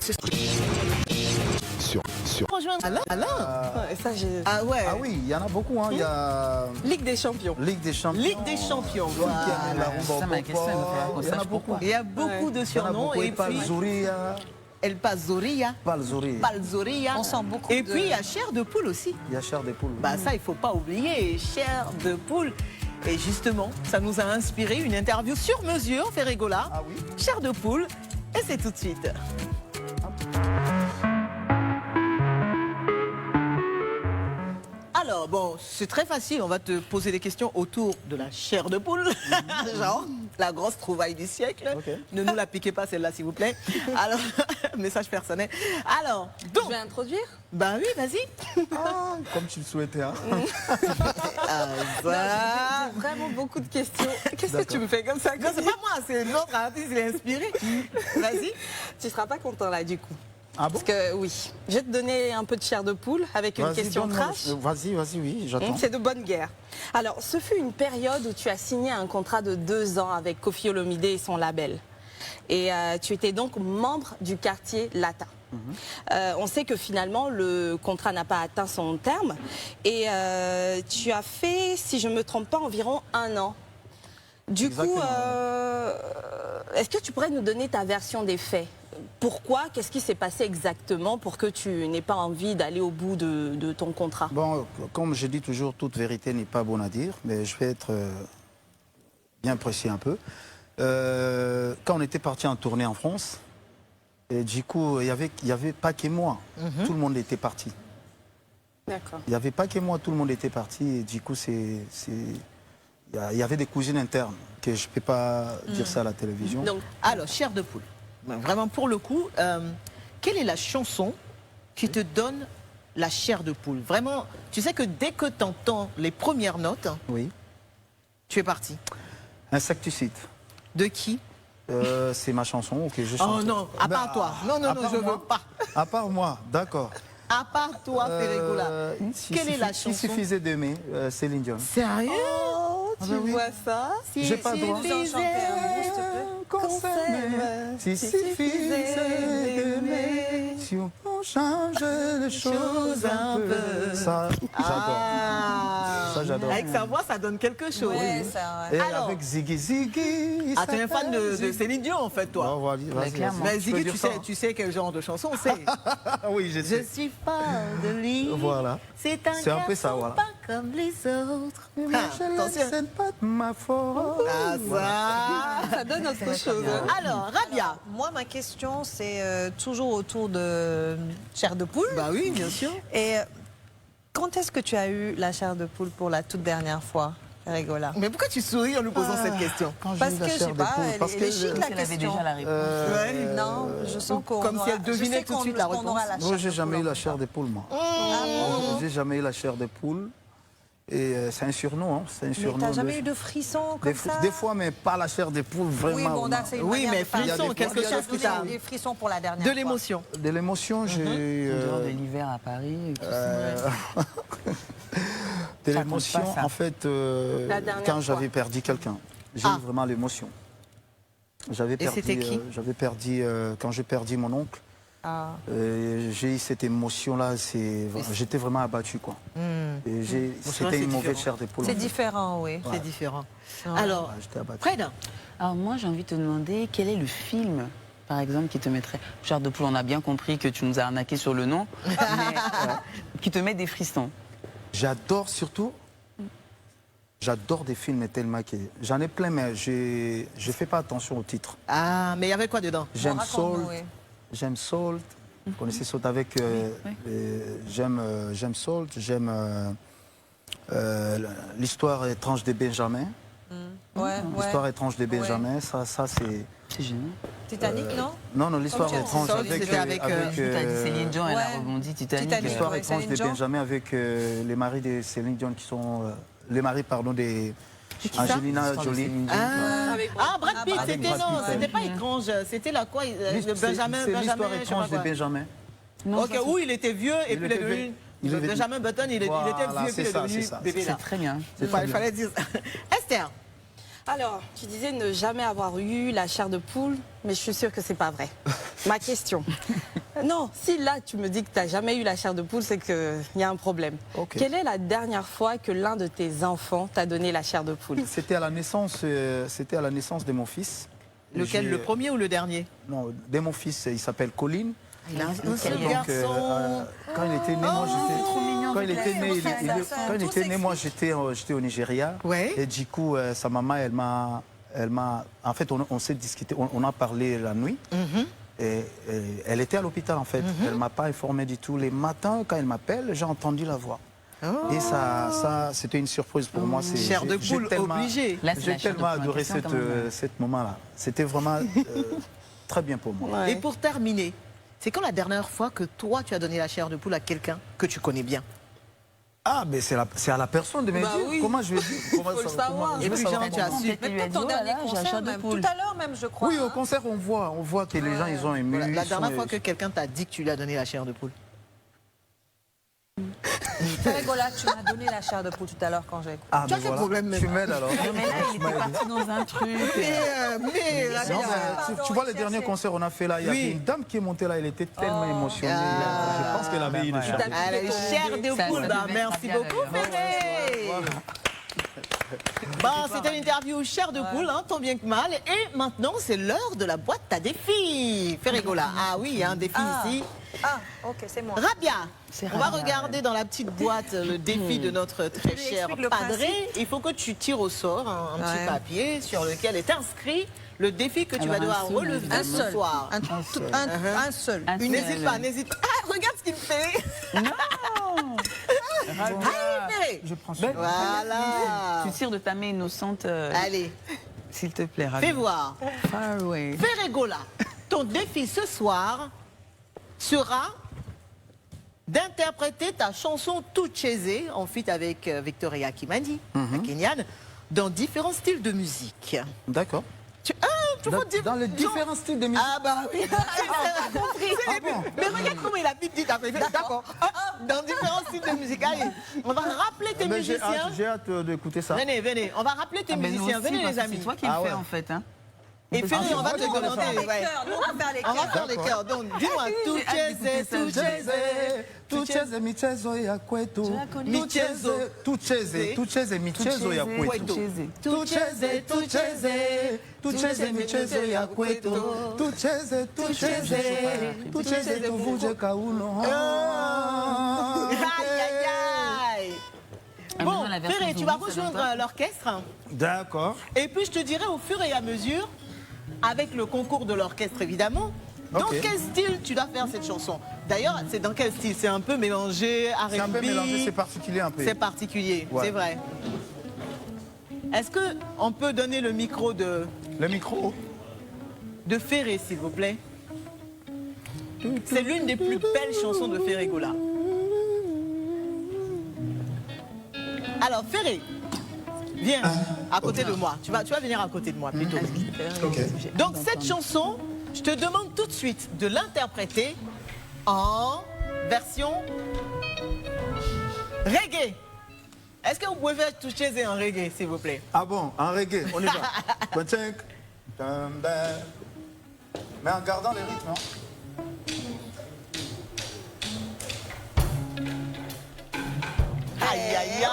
Rejoindre Alain. Ça, j'ai... Ah ouais. Ah oui, il y en a beaucoup. Hein. Il y a Ligue des champions. Ligue des champions. Ligue des champions. Voilà. La rumba Ça, ma au question, il va falloir qu'on Il y en a sache beaucoup. pourquoi. Il y a beaucoup de Il y en a surnoms beaucoup. et puis Palzouria. El Pazoria, Palzouria. Palzoria. On sent beaucoup Et de- puis il y a chair de poule aussi. Il y a chair des poules. Bah ça il faut pas oublier, chair de poule. Et justement, ça nous a inspiré une interview sur mesure, Ferré Gola. Ah oui. Chair de poule. Et c'est tout de suite. Alors, bon, c'est très facile. On va te poser des questions autour de la chair de poule. Genre, la grosse trouvaille du siècle. Ok. Ne nous la piquez pas, celle-là, s'il vous plaît. Alors, message personnel. Alors, Je donc, vais introduire. ben oui, vas-y. Ah, comme tu le souhaitais. Hein. Ça. J'ai vraiment beaucoup de questions. Qu'est-ce que tu me fais comme ça? Non, c'est pas moi, c'est notre artiste, il est inspiré. Vas-y. Tu seras pas content là du coup. Ah bon? Parce que oui, je vais te donner un peu de chair de poule avec une Vas-y, question donne-moi- trash. Vas-y, oui, j'attends. C'est de bonne guerre. Alors, ce fut une période où tu as signé un contrat de 2 ans avec Koffi Olomide et son label. Et tu étais donc membre du quartier latin. On sait que finalement, le contrat n'a pas atteint son terme. Et tu as fait, si je ne me trompe pas, environ 1 an. Du Exactement. coup, est-ce que tu pourrais nous donner ta version des faits? Pourquoi? Qu'est-ce qui s'est passé exactement pour que tu n'aies pas envie d'aller au bout de ton contrat? Bon, comme je dis toujours, toute vérité n'est pas bonne à dire, mais je vais être bien précis un peu. Quand on était parti en tournée en France, et du coup, il y avait pas que moi. Tout le monde était parti. D'accord. Il n'y avait pas que moi, tout le monde était parti. Et du coup, il y avait des cousines internes, que je ne peux pas dire ça à la télévision. Donc, alors, chair de poule. Ben, vraiment, pour le coup, quelle est la chanson qui te donne la chair de poule? Vraiment, tu sais que dès que tu entends les premières notes, Oui. tu es parti. Insecticide. De qui? C'est ma chanson que je chante. Oh non, à Ben, part toi. Non, non, à non, part je moi. veux pas. À part moi, d'accord. À part toi, Ferré Gola. Quelle est la Il chanson? suffisait d'aimer Céline Dion. Sérieux? Tu ben oui. vois ça? J'ai pas le droit. Vous en chantez un bout, s'il te plaît. Qu'on s'aime, s'il suffisait d'aimer, si on change les choses un peu. Ça, j'adore. Ah. Ça, j'adore. Avec sa voix, ça donne quelque chose. Ouais, ça, ouais. Et Alors. avec Ziggy Ziggy. Ah, t'es un fan de Céline Dion, en fait, toi. Oh, vas-y, clairement. Mais vas-y. Ziggy, peux dire ça. tu sais quel genre de chanson c'est. Ah oui, je Je sais. suis folle de lui. Voilà. C'est C'est un peu ça, garçon voilà. pas comme les autres. Mais Ah, je attention. laisse pas de ma faute. Ah, ça. Ça donne autre chose. hein. Alors, Rabia. Moi, ma question, c'est toujours autour de chair de poule. Bah oui, bien sûr. Et quand est-ce que tu as eu la chair de poule pour la toute dernière fois, Rigola? Mais pourquoi tu souris en nous posant cette question? Quand j'ai Parce eu la que, je chair sais de pas, poule, elle parce est que chic, la Elle avait question. déjà la réponse. Non, je sens qu'on Comme si aura- elle devinait je sais tout de qu'on- suite la qu'on réponse. aura la moi, chair j'ai de jamais poule eu la en chair même de poule, moi. temps. Ah bon? J'ai jamais eu la chair de poule. Et c'est un surnom, hein. C'est un Mais surnom. t'as jamais eu de frissons comme ça? Des fois, mais pas la chair de poule, vraiment. Oui, bon, non. là, c'est une Oui, manière mais de parler. frissons, Il y a quelque des- chose qui t'a- Des frissons pour la dernière De fois. l'émotion. De l'émotion, j'ai eu. En dehors de l'hiver à Paris. et tout ça. De Ça l'émotion, compte pas, ça. en fait, La dernière quand fois. j'avais perdu quelqu'un. J'ai Ah. eu vraiment l'émotion. J'avais perdu. c'était qui J'avais perdu quand j'ai perdu mon oncle. Ah. J'ai eu cette émotion-là. J'étais vraiment abattu, quoi. Et c'était c'est une mauvaise différent. chair d'épaule. C'est différent, oui. C'est différent. Alors, Ouais, j'étais abattu. Fred, Alors moi, j'ai envie de te demander quel est le film, par exemple, qui te mettrait... Chair de poule, on a bien compris que tu nous as arnaqué sur le nom, mais qui te met des frissons. J'adore surtout. J'adore des films tellement que j'en ai plein, mais je fais pas attention au titre. ah, mais il y avait quoi dedans? J'aime raconte-nous, Salt. oui. J'aime Salt. Vous connaissez Salt avec. J'aime Salt. J'aime l'histoire étrange de Benjamin. Ouais, L'histoire ouais. étrange de Benjamin. Ça c'est. C'est génial. Titanic, non? Non, l'histoire Comme tu as dit, étrange Salt, avec. c'était avec, Tu as dit Céline Dion, elle a ouais. rebondi Titanic. Titanic. L'histoire Ouais, étrange Céline de Dion. Benjamin avec les maris de Céline Dion qui sont. Les maris, pardon, des. ça Angelina L'histoire de Jolie. Céline Dion. Brad Pitt, Brad c'était Pitt, non, ouais. c'était pas étrange, c'était la quoi Benjamin, C'est l'histoire je sais pas étrange de quoi. Benjamin. Non, Ok, ça, où il était vieux et Il puis il est était devenu. vieux. Il est- Benjamin Button, il était Voilà, vieux et puis il est c'est ça, devenu c'est ça. bébé c'est là. très bien. Il fallait dire ça. Esther, Alors, tu disais ne jamais avoir eu la chair de poule, mais je suis sûre que c'est pas vrai. Ma question. Non, si là tu me dis que tu n'as jamais eu la chair de poule, c'est qu'il y a un problème. Ok. Quelle est la dernière fois que l'un de tes enfants t'a donné la chair de poule? C'était à la naissance de mon fils. lequel, J'ai- le premier ou le dernier? Non, de mon fils, il s'appelle Colin. Il a un seul Donc, garçon. quand il était né, moi j'étais. trop mignon, Quand il avec était la né, sœur, il- la il- sœur, quand il tout était né, moi j'étais au Nigeria. Ouais. Et du coup, sa maman, elle m'a. En fait, on s'est discuté, on a parlé la nuit. Et elle était à l'hôpital en fait. Elle m'a pas informé du tout. Les matins, quand elle m'appelle, j'ai entendu la voix. Et ça c'était une surprise pour moi. C'est- Chair de j'ai poule tellement- obligée. Là, c'est J'ai la chair de tellement poule en adoré question, quand même. cette moment-là. C'était vraiment très bien pour moi. Ouais. Et pour terminer, c'est quand la dernière fois que toi tu as donné la chair de poule à quelqu'un que tu connais bien? Ah, mais c'est à la personne de me Bah dire. oui. Comment je vais dire comment Faut le ça- savoir. comment- Et je vais puis, savoir Jean, tu as comment. su. Mais lui a peut-être dit, ton oh là dernier là, j'ai la concert chair de même. poule. Tout à l'heure même, je crois. Oui, au hein. concert, on voit que les gens, ils ont ému. Voilà, la ils dernière sont- fois que quelqu'un t'a dit que tu lui as donné la chair de poule? Rigola, tu m'as donné la chair de poule tout à l'heure quand j'ai écouté. Ah, Tu as mais quel problème, Tu même m'aides alors. Non, mais là, il était parti dans un truc. Mais la Non, bière, mais tu vois le dernier concert qu'on a fait là, il y avait Oui. une dame qui est montée là, elle était tellement émotionnée. Ah. Je pense qu'elle avait eu le chair. elle a une chair de Ça, poule. ça Bah, devait merci être beaucoup, bien, Ferré. Bon, c'était l'interview chair de poule, hein, tant bien que mal. Et maintenant, c'est l'heure de la boîte à défis. Ferrigola. Ah oui, il y a un défi ici. Ah, ok, c'est moi. Rabia, C'est on va Rabia, regarder dans la petite boîte le défi de notre très lui cher explique le padré. Il faut que tu tires au sort un petit Ouais. papier sur lequel est inscrit le défi que tu Alors, vas devoir un seul, relever Un ce seul. soir. Un seul. Un seul. N'hésite pas, n'hésite pas. Ah, regarde ce qu'il me fait. Allez, Je prends celui-là. voilà. Tu tires de ta main innocente, Allez, s'il te plaît, Rabia. fais voir. Far away. Ferrigola, ton défi ce soir sera d'interpréter ta chanson Tucheze en feat avec Victoria Kimani, la Kenyane, dans différents styles de musique. D'accord. Tu vois, Dans les différents styles de musique. Ah bah oui, j'ai compris. Mais regarde comment il a vite dit après. D'accord. Dans différents styles de musique. Allez, on va rappeler tes Mais musiciens. j'ai hâte d'écouter ça. Venez, venez. On va rappeler tes Ah, ben, nous musiciens. aussi, Venez parce les que amis. C'est toi qui le Ah fais ouais. en fait. Hein. Et Ferry, on va te moi, je vais demander. faire les ouais. Nous, on va faire les On va cœurs. faire les cœurs. Donc, dis-moi, Tucheze, Tucheze. Tucheze michezo ya kwetu. Michezo. Tucheze michezo ya kwetu. Tucheze, tucheze, tucheze michezo ya kwetu. Tucheze, tucheze tuvuje kauno. Aïe, aïe, aïe. Ah, Bon, maintenant, la version Ferré, tu vas zombie, ça donne rejoindre quoi l'orchestre. D'accord. Et puis, je te dirai au fur et à mesure, avec le concours de l'orchestre évidemment, Dans Ok. quel style tu dois faire cette chanson? D'ailleurs, c'est dans quel style? C'est un peu mélangé, R&B. C'est un peu mélangé, c'est particulier un peu. C'est particulier, Ouais. c'est vrai. Est-ce qu'on peut donner le micro de Ferré, s'il vous plaît? C'est l'une des plus belles chansons de Ferré Goula. Alors, Ferré, viens à côté de moi. Tu vas venir à côté de moi plutôt. Ok. Donc, cette chanson, je te demande tout de suite de l'interpréter en version reggae. Est-ce que vous pouvez faire toucher en reggae, s'il vous plaît? Ah bon, en reggae, on y va. Mais en gardant les rythmes. Hein. Aïe, aïe,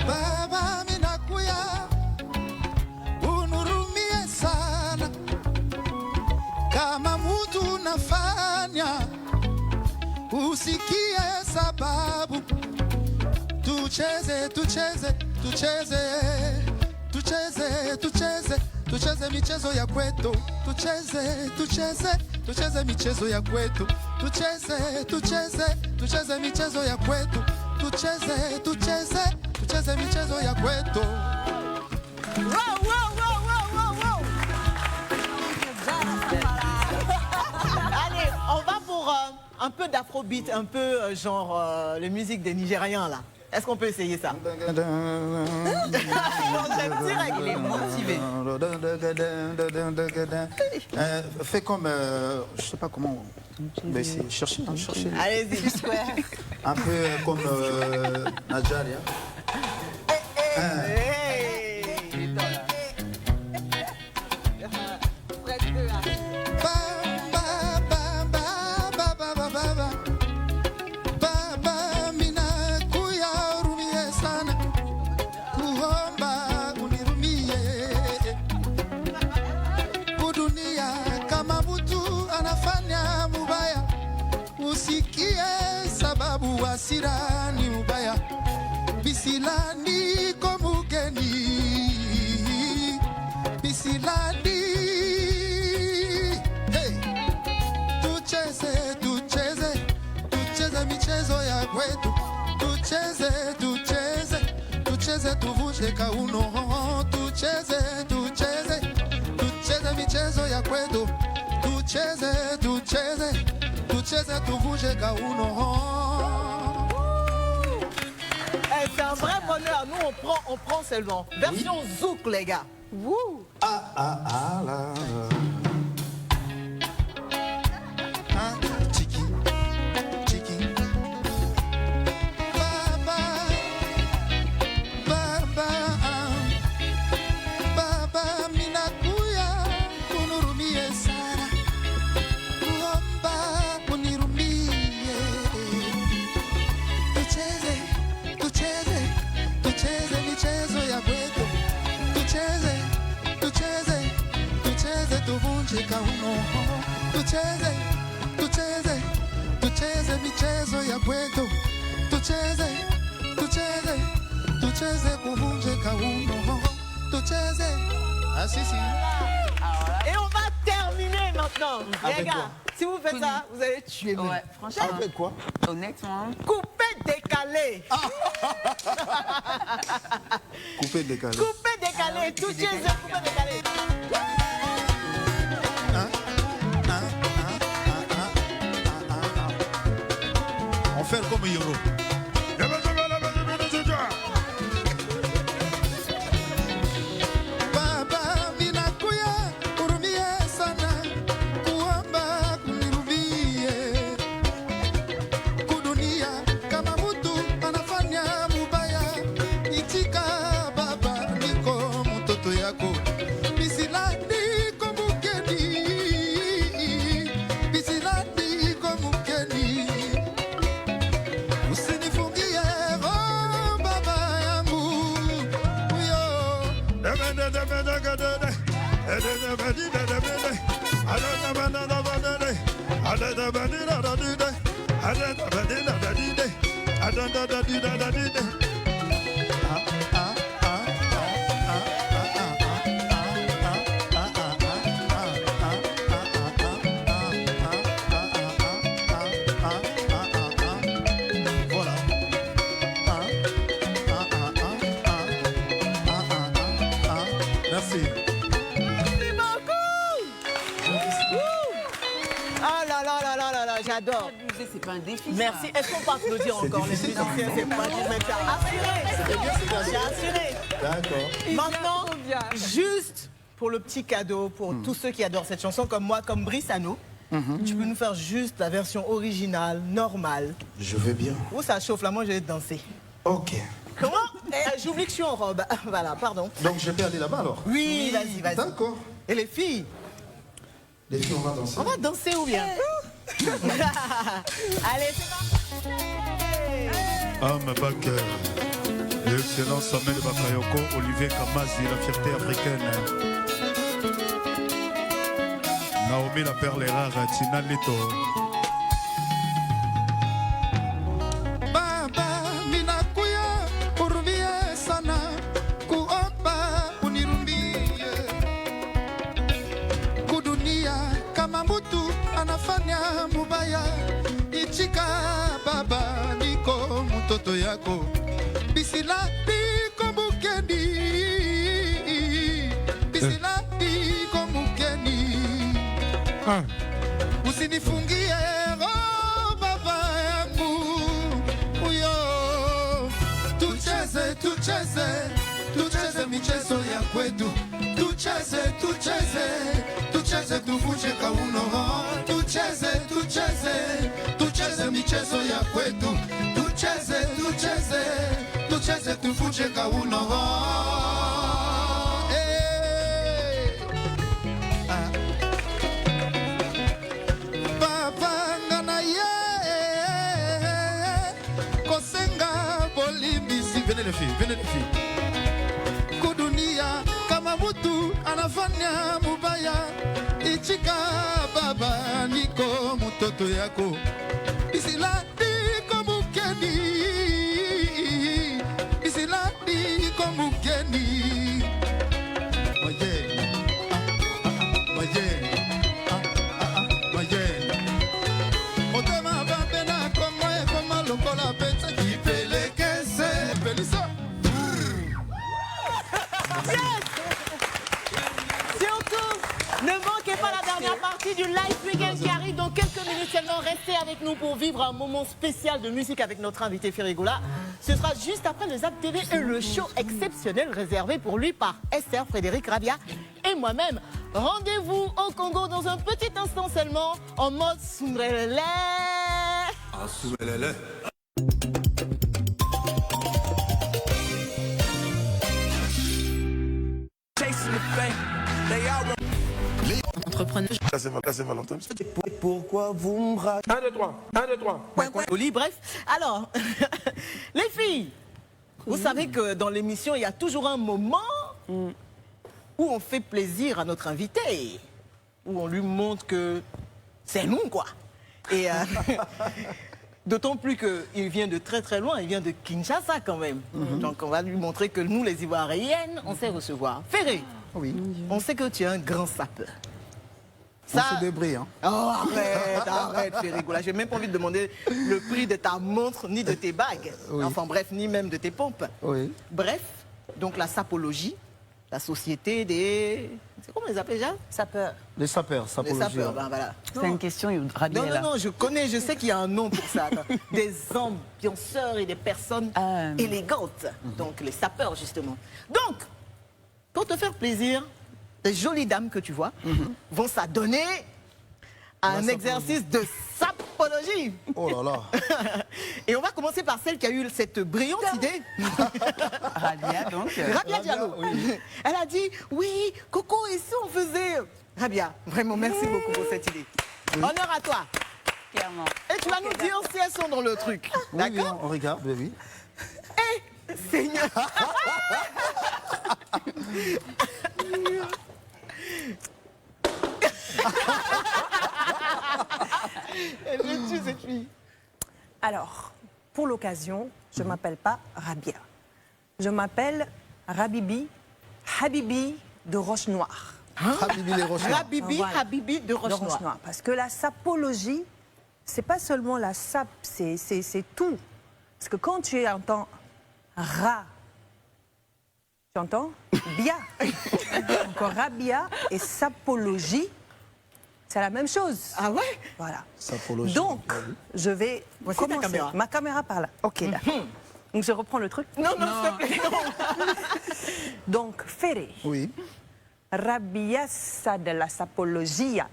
Baba minakuya unurumie sana kama mtu nafanya usikie sababu tucheze tucheze tucheze tucheze tucheze tucheze michezo ya kwetu tucheze tucheze tucheze michezo ya kwetu tucheze tucheze tucheze michezo ya kwetu tucheze tucheze tucheze michezo ya kwetu. Wow, wow, wow, wow, wow, wow. Allez, on va pour un peu d'afrobeat, un peu genre les musiques des Nigériens là. Est-ce qu'on peut essayer ça? Non, j'aime direct. Il est motivé. Fais comme, je sais pas comment, mais c'est chercher, hein, chercher. Allez-y. Un peu comme Najaria. Hey. Baba minakuya urumie sana kuomba unirumie kudunia kama mtu anafanya mubaya usikie sababu hasira ni mubaya bisilani komugeni bisilani hey. Tucheze tucheze tucheze michezo ya kwetu tucheze tucheze tucheze tuvushe kauno tucheze tucheze tucheze michezo ya kwetu tucheze tucheze tucheze tuvushe kauno. Eh, c'est un vrai bonheur. Nous, on prend seulement. Version zouk, les gars. Wouh. Ah, ah, ah, là, là. Chiki, chiki. Baba, baba, baba, minakuya unurumie sana, kuomba unirumie. Tucheze, tucheze, tucheze michezo ya kwetu. Tucheze, tucheze, tucheze tuvunje kauno. Tucheze, tucheze, tucheze michezo ya kwetu. Tucheze, tucheze, tucheze kuvunje kauno. Tucheze. Ah si si. Et on va terminer maintenant. Les Avec gars, quoi? si vous faites ça, vous allez tuer. Ouais, franchement. Avec quoi? Honnêtement. Coupé décalé. Coupé, décalé. Coupé décalé. Tout chez eux, coupé décalé. On fait comme Yoro. Baba minakuya urumie sana kuomba kunirumie kudunia kama mtu anafanya mubaya itika baba niko mtoto yako bisilani komukeni bisilani komukeni usinifungie roho baba yangu uyo. Ah là là là là là là, j'adore. C'est pas un défi. Merci. Est-ce qu'on peut applaudir encore les musiciens? C'est pas mais t'as assuré. J'ai assuré. D'accord. Maintenant, juste pour le petit cadeau, pour tous ceux qui adorent cette chanson, comme moi, comme Brissano, tu peux nous faire juste la version originale, normale. Je veux bien. Où ça chauffe là, moi je vais danser. Ok. Comment? J'oublie que je suis en robe. Voilà, pardon. Donc je peux aller là-bas alors? Oui, vas-y, vas-y. D'accord. Et les filles? Les filles, on va danser. On va danser ou bien? Allez, c'est parti. Homme Baker, l'excellent Samuel Bakayoko, Olivier Kamazi, la fierté africaine. Naomi la perle rare, Tina Lito. Baba minakuya uruvie sana kuomba unirumie kudunia kama mtu anafanya mubaya ichika baba niko mtoto yako bisila niko mukeni bisila niko mukeni usinifungie roho baba yangu uyo tucheze tucheze tucheze michezo ya kwetu tucheze tucheze tucheze tuvunje kauno tucheze tucheze tucheze michezo ya kwetu tucheze tucheze tucheze tuvunje kauno Venez les filles, venez les filles. Kudunia kama mtu anafanya mubaya ichika baba niko mtoto yako isila niko mukeni isila niko mukeni Moye Moye Moye Otema babena komoe koma lokola peta kipelekeze Pelisa. Surtout, ne manquez pas la dernière partie du Live Weekend qui arrive dans quelques minutes seulement. Restez avec nous pour vivre un moment spécial de musique avec notre invité Firigoula. Ce sera juste après le Zap TV et le show exceptionnel réservé pour lui par Esther, Frédéric Rabia et moi-même. Rendez-vous au Congo dans un petit instant seulement en mode Soumrelele. Ah, Soumrelele. Entrepreneur. C'est Valentin. Pourquoi vous me ratez? 1, 2, 3. Oli, bref. Alors, les filles, vous savez que dans l'émission, il y a toujours un moment où on fait plaisir à notre invité, où on lui montre que c'est nous, quoi. Et d'autant plus qu'il vient de très très loin, il vient de Kinshasa quand même. Donc on va lui montrer que nous, les Ivoiriennes, on sait recevoir. Ferré, Oui. on sait que tu es un grand sapeur. On se débrouille, hein. Oh, arrête, Férigoula. J'ai même pas envie de demander le prix de ta montre, ni de tes bagues. Oui. Enfin bref, ni même de tes pompes. Oui. Bref, donc la sapologie, la société des... C'est comment on les appelle déjà? Sapeurs. Les sapeurs, Les sapologie. sapeurs, ben voilà. C'est une question, Rabia. Non, je connais, je sais qu'il y a un nom pour ça. Des ambianceurs et des personnes élégantes. Donc les sapeurs, justement. Donc, pour te faire plaisir, les jolies dames que tu vois vont s'adonner à un exercice de sapologie. Oh là là. Et on va commencer par celle qui a eu cette brillante idée. Rabia, donc. Rabia Diallo. Elle a dit, oui, Coco, et si on faisait... Rabia, vraiment, merci beaucoup pour cette idée. Honneur à toi. Clairement. Et tu vas nous dire si elles sont dans le truc. Oui, oui, D'accord? on regarde, oui, oui. Eh, Seigneur. Elle me tue, cette fille. Alors, pour l'occasion, je ne m'appelle pas Rabia. Je m'appelle Habibi de Roche-Noire. Habibi les Rochers. Habibi, Voilà. Habibi de Roche-Noire. Parce que la sapologie, c'est pas seulement la sape, c'est tout. Parce que quand tu entends ra, tu entends bia. Encore rabia et sapologie, C'est la même chose. Ah ouais? Voilà. Sapologie. Donc, je vais Voici ta commencer. caméra. Ma caméra par là. Ok, d'accord. Donc, je reprends le truc. Non, non, s'il te plaît, non. Donc, Ferré, Oui. Rabiassa de la Sapologia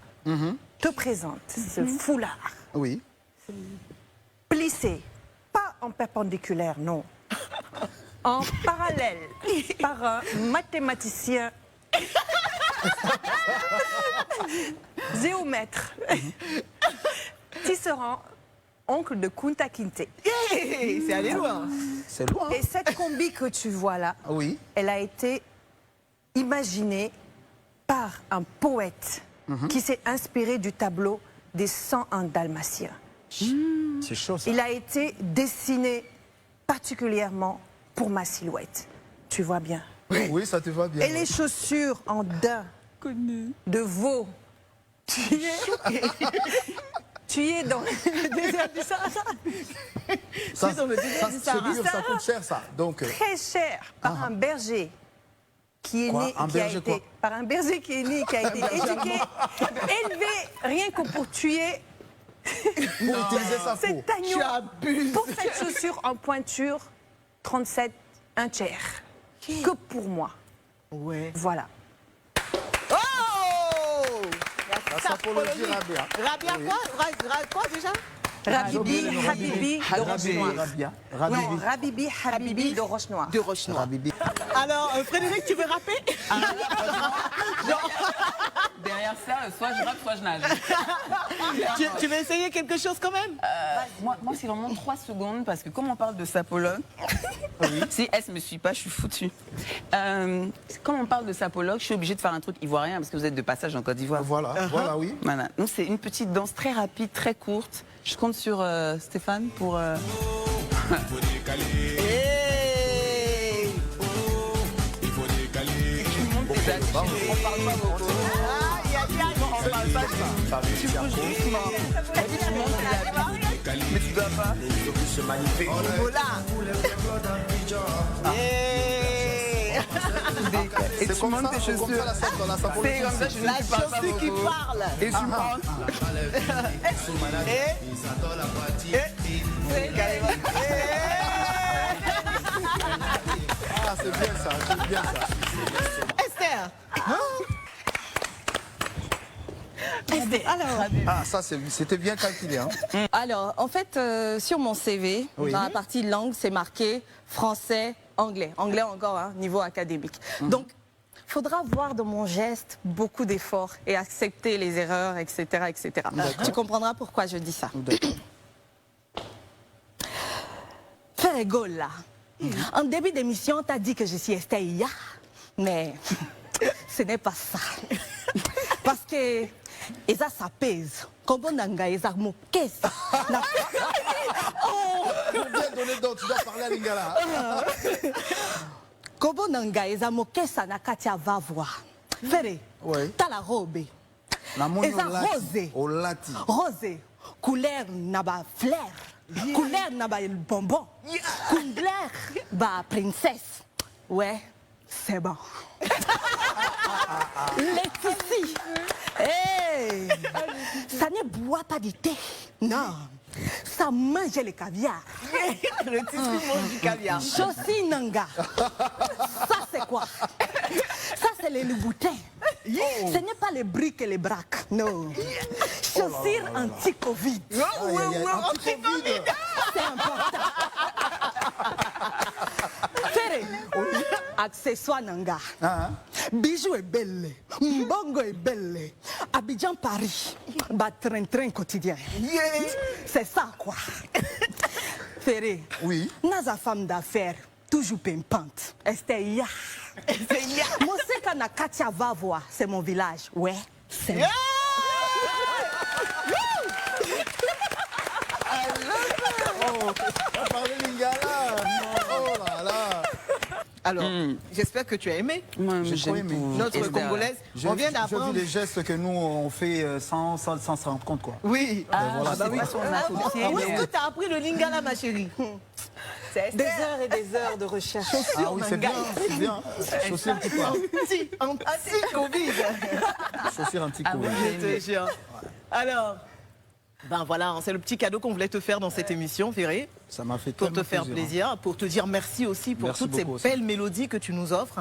te présente ce foulard Oui. plissé, pas en perpendiculaire, non, en parallèle par un mathématicien géomètre, tisserand, oncle de Kunta Kinte. Hey, c'est allé loin. C'est loin. Et cette combi que tu vois là, Oui. elle a été imaginée par un poète qui s'est inspiré du tableau des 101 Dalmatiens. C'est chaud ça. Il a été dessiné particulièrement pour ma silhouette. Tu vois bien. Oui, ça te va bien. Et les chaussures en daim de veau. Tu es dans le désert du Sahara. Ça, dans le désert du Sahara. c'est dur, ça coûte cher ça. Donc, Très cher par un berger qui est Quoi? né, Un qui a berger été, quoi? par un berger qui est né, qui a été éduqué, élevé rien que pour tuer pour utiliser ça pour. cet agneau. Tu abuses. Pour cette chaussure en pointure, 37, un tiers. Que pour moi. Ouais. Voilà. Oh! La sapologie Rabia. Rabia quoi? Quoi déjà? Rabibi, Habibi de Roche-Noire. Rabia. Non, Rabibi. Rabibi, Habibi de Roche-Noire. De Roche-Noire. Rabibi. Alors, Frédéric, tu veux rapper? Derrière ça, soit je rappe, soit je nage. Tu veux essayer quelque chose quand même? Moi c'est vraiment 3 secondes, parce que comme on parle de sapologue, si elle ne me suit pas, je suis foutue. Comme on parle de sapologue, je suis obligée de faire un truc ivoirien, parce que vous êtes de passage en Côte d'Ivoire. Voilà, voilà, oui. Voilà. Donc c'est une petite danse très rapide, très courte. Je compte sur Stéphane pour... Hey! On parle pas beaucoup. Aïe, aïe, aïe. On parle pas ça. Tu bouges doucement. Tu montes la vie, mais tu dois pas. Voilà. Hey! Et C'est tu comme montes ça, tes c'est comme chaussures. ça la sapologie. C'est comme ça, je La ne parle pas chaussure qui beaucoup. parle. Et tu prends. Ah, c'est bien ça, c'est bien ça. Esther. Alors, Ah, ça, c'était bien calculé. Hein. Alors, en fait, sur mon CV, Oui. dans la partie langue, c'est marqué français, anglais. Anglais encore, hein, niveau académique. Donc, il faudra voir dans mon geste beaucoup d'efforts et accepter les erreurs, etc. etc. Tu comprendras pourquoi je dis ça. Ferregola, en début d'émission, tu as dit que je suis Esther Iya, mais ce n'est pas ça. Parce que ça pèse. Comment nanga eza mokesi. Je viens donner d'autres, tu dois parler à Lingala. Comment nanga eza mokesi na kati ya vavwa. Fere, Oui. t'as la robe. La moni Eza rose. au lati. Rose, couleur na ba fleur. Couleur na ba bonbon. Couleur ba princesse. Ouais, c'est bon. Laetitia. Hey, ça ne boit pas du thé. Non. Ça mange le caviar. Le tissu mange du caviar. Chaussy Nanga. Ça c'est quoi? Ça c'est les louboutins. Ce n'est pas les briques et les braques. Non. Chaussures anti-Covid. Anti-Covid. C'est important. Ferré. Accessoire Nanga. Ah, Bijou est belle. Mbongo est belle. Abidjan Paris. Bah train quotidien. C'est ça quoi. Ferré. Oui. Naza femme d'affaires. Toujours pimpante. Esther Ya. Moi c'est quand na Katia va voir. C'est mon village. Ouais. C'est moi. Oh, parler Lingala. Oh là là. Alors, j'espère que tu as aimé J'ai trop aimé. notre Esther. Congolaise. J'ai On vient vu d'apprendre. les gestes que nous, on fait sans se rendre compte, quoi. Oui. voilà, bah oui. Où est-ce que tu as appris le lingala, ma chérie? Des heures et des heures de recherche. Ah oui, c'est bien, c'est bien. Chaussures anti-quoi. Anti-Covid. Chaussures Ah anti-Covid. oui, je te jure. Alors, ben voilà, c'est le petit cadeau qu'on voulait te faire dans cette émission, Ferré. Ça m'a fait Pour te tellement faire plaisir, pour te dire merci aussi pour Merci toutes ces beaucoup aussi. belles mélodies que tu nous offres,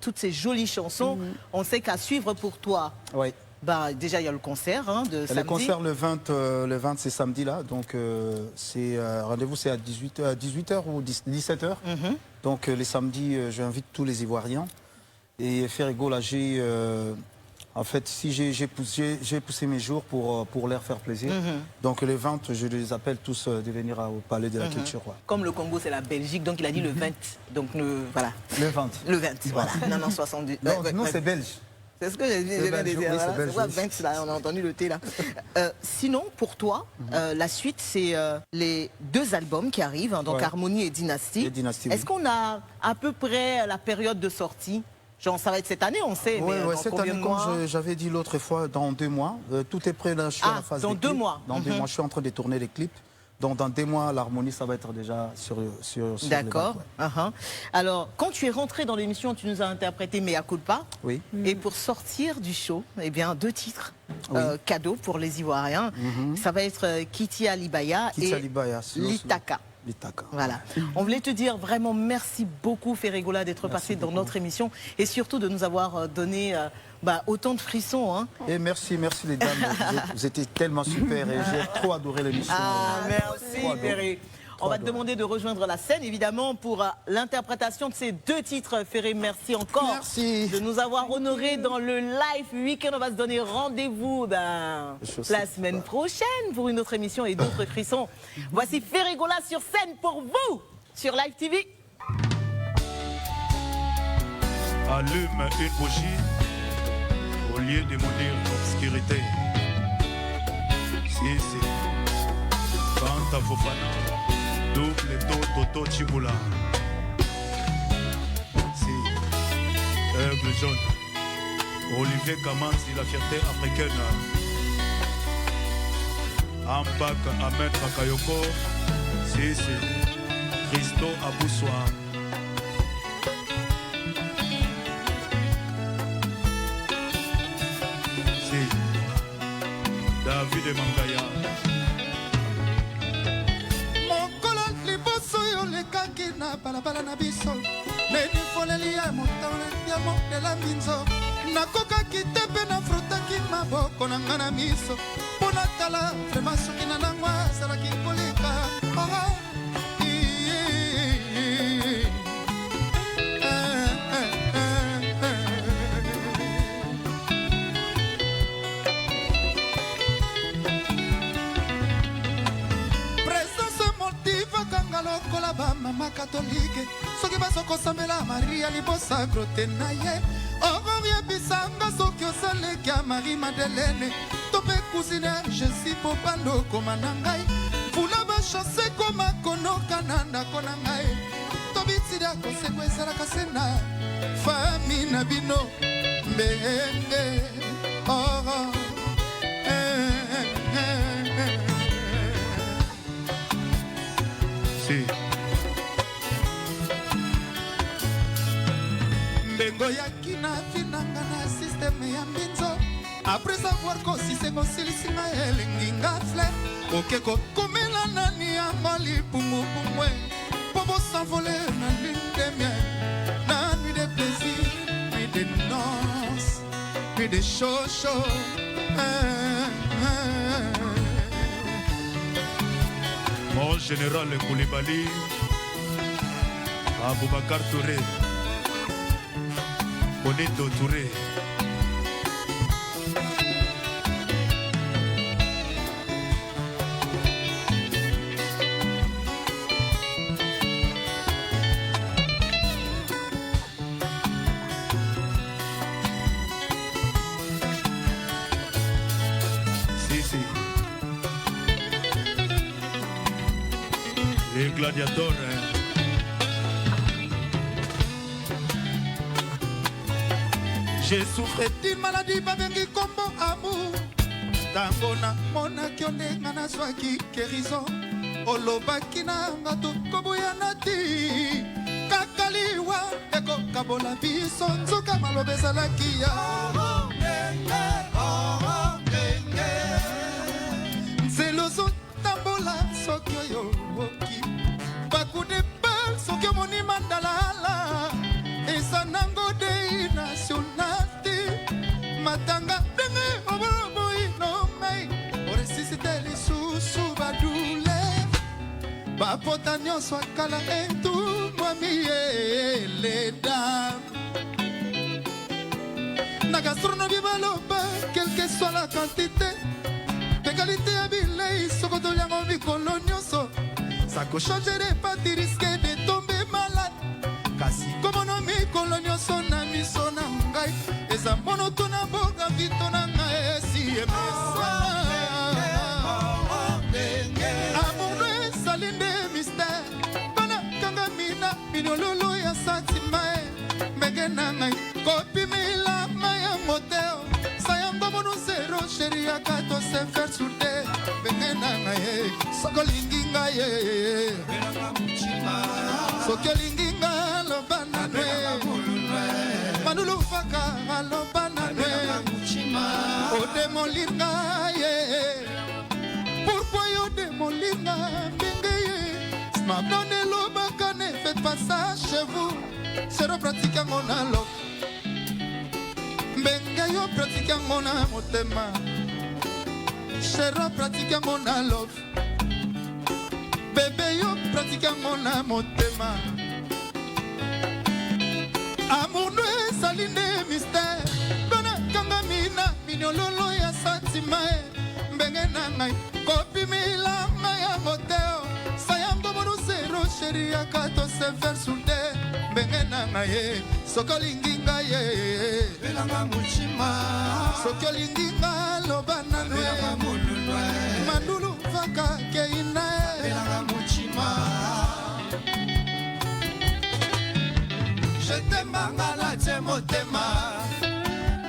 toutes ces jolies chansons. On sait qu'à suivre pour toi, Oui. bah, déjà il y a le concert de samedi. Le concert le 20 c'est samedi là, donc c'est rendez-vous c'est à 18h ou 17h. Donc les samedis, j'invite tous les Ivoiriens. Et Ferrigo là, en fait, si j'ai poussé mes jours pour leur faire plaisir. Donc les 20, je les appelle tous de venir au Palais de la Culture. Ouais. Comme le Congo c'est la Belgique, donc il a dit le 20. Donc voilà. Le 20. Le 20, voilà. Non, 70. Non, non c'est belge. C'est ce que j'ai dit. C'est belge, oui, c'est belge, oui. 20, là, on a entendu le thé là. Sinon, pour toi, la suite, c'est les 2 albums qui arrivent, hein, donc Ouais. Harmonie et Dynastie. Et Dynastie, Est-ce oui. qu'on a à peu près la période de sortie? Genre, ça va être cette année, on sait. Oui, mais dans cette combien année, de mois? comme j'avais dit l'autre fois, dans 2 mois. Tout est prêt là, je suis à la phase dans des 2 clips. mois. Dans 2 mois, je suis en train de tourner les clips. Donc dans 2 mois, l'harmonie, ça va être déjà sur les D'accord. bacs, ouais. Alors, quand tu es rentré dans l'émission, tu nous as interprété Mea Culpa. Oui. Et pour sortir du show, eh bien, 2 titres Oui. cadeaux pour les Ivoiriens. Ça va être Kiti Alibaya Kiti et Alibaya, Litaka. Litaka. Voilà. On voulait te dire vraiment merci beaucoup, Ferrigola, d'être passé dans notre émission et surtout de nous avoir donné autant de frissons. Hein. Et merci les dames. Vous étiez tellement super et j'ai trop adoré l'émission. Merci, Trop adoré. Ferré. On va te demander de rejoindre la scène, évidemment, pour l'interprétation de ces 2 titres. Ferré, merci encore Merci. de nous avoir honorés dans le live week-end. On va se donner rendez-vous la semaine prochaine pour une autre émission et d'autres frissons. Voici Ferrigola sur scène pour vous, sur Live TV. Allume une bougie au lieu de mourir d'obscurité. Si, si. Fanta Fofana, double Toto Chibula. Si. Aigle jaune. Olivier Kamanzi, la fierté africaine. Ampak Ahmed Bakayoko. Si, si. Christo Aboussoa. David Mangaya. mokolo liboso oyo lekaki na balabala na biso neni foleli ya motole ya mondela mbinzo nakokaki te mpe nafrotaki maboko na nga na miso mpo natala vraimen soki na nango azalaki koleka lokola bamama katolike soki bazokosambela maria libosagro te na ye okoyebisanga soki osaleki ya marie madelene to mpe kusine jesi po bandokoma na ngai mvula bashase koma konoka na ndako na ngai to bitidi akoseko ezalaka se na fami na bino mbenge Si. mbengo yaki na vinanga na sisteme ya mbinzo apres avoir kosisengo silisinga elingi nga fler oke kokomela nani yango lipumbupumwe mpo bosanvole na lune de miel na nuit de plaisir nuit de noces nuit de chocho Mon général Koulibaly, Aboubakar Touré, Bonito Touré. Si, si. Les gladiateurs. j'ai souffert d'une maladie babengi kombo amour ntango namonaki yo ndenga nazwaki kerizo olobaki nanga tokoboyana ti kaka liwa ekokabola biso nzoka maloba ezalaki ya nzela ozotambola soki oyo oki bakude bal soki omoni mandalala eza nango dei national te matanga ndenge oboloboino ngai oresisite lisusu badule bapota nyonso akala etumwami eleda na gastronomie baloba quelque soit la quantité pe qualité ya bilei soko toliango mikolo nyonso sako changere pati risque de tomber malade kasi komono mikolo nyonso na miso na ngai eza monoto na boga vito na ngai esi emesana amour ezali nde mystère bana kanga mina minololo ya santima mbenge na ngai kopimila ngai ya moteo sayango mono zero sheri ya kato se faire souder mbenge na ngai soko lingi ngai soki olingi ngai loba na nwe manulu faka aloba na nwe odemolinga ye pourquoi yodemolinga mbenge ye snapdon elobaka ne faites pas ça chez vous sero pratique yango na love mbenge yo pratique yango na motema sero pratique yango na love bébé yo pratique yango na motema amour no ezali nde mystère mpona kanga mina minololo ya santima mbenge na ngai kopimila ngai ya moteo sayango mono zero sheri ya kato se faire souder mbenge na ngai soki olingi ngai belanga mochima soki olingi ngai loba na nwe mandulu vaka keina belanga mochima je t'aimanga na tie motema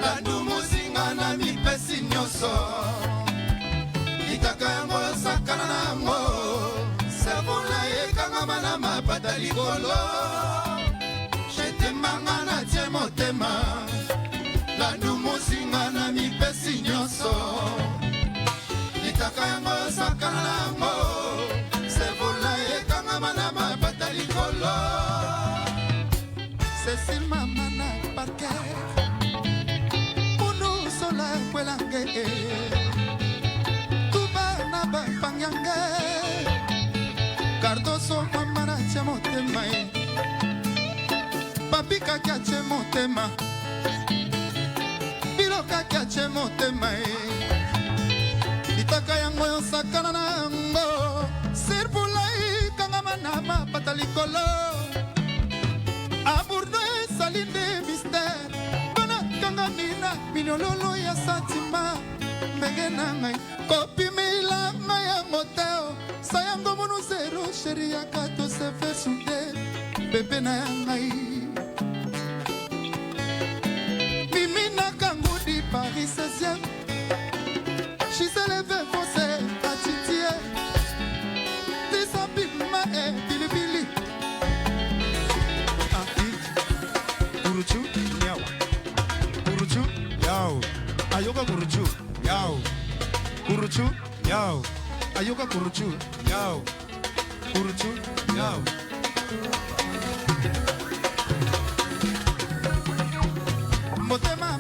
landumuzinga na mipesi nyonso litaka yango sakana na yango servona ekangama na mapata likolo je t'aimanga na tie motema landumuzinga na mipesi nyonso litaka yango sakana na yango servona ekangama na mapata likolo Cécile Mamana Parker Uno sola Kwelange Tuba Naba Panyange Cardoso Mamana Chamotema Papika Kache Motema Biloka Kache Motema Itaka yango yo sakana na yango Sirpulai Kangamana Patalikolo amour no ezali nde mystère mpona kanga mina minololo ya santima mbenge na ngai kopimila ngai ya moteo sayango mono zero sheri ya kato se faire souder bebe na ya ngai mimi na kangudi Paris 16e Gisele Vefose Atitie Disabima e bilibili Kuruchu, yao. Kuruchu, yao. Ayoga kuruchu, yao. Kuruchu, yao. Ayoga kuruchu, yao. Kuruchu, yao. Motema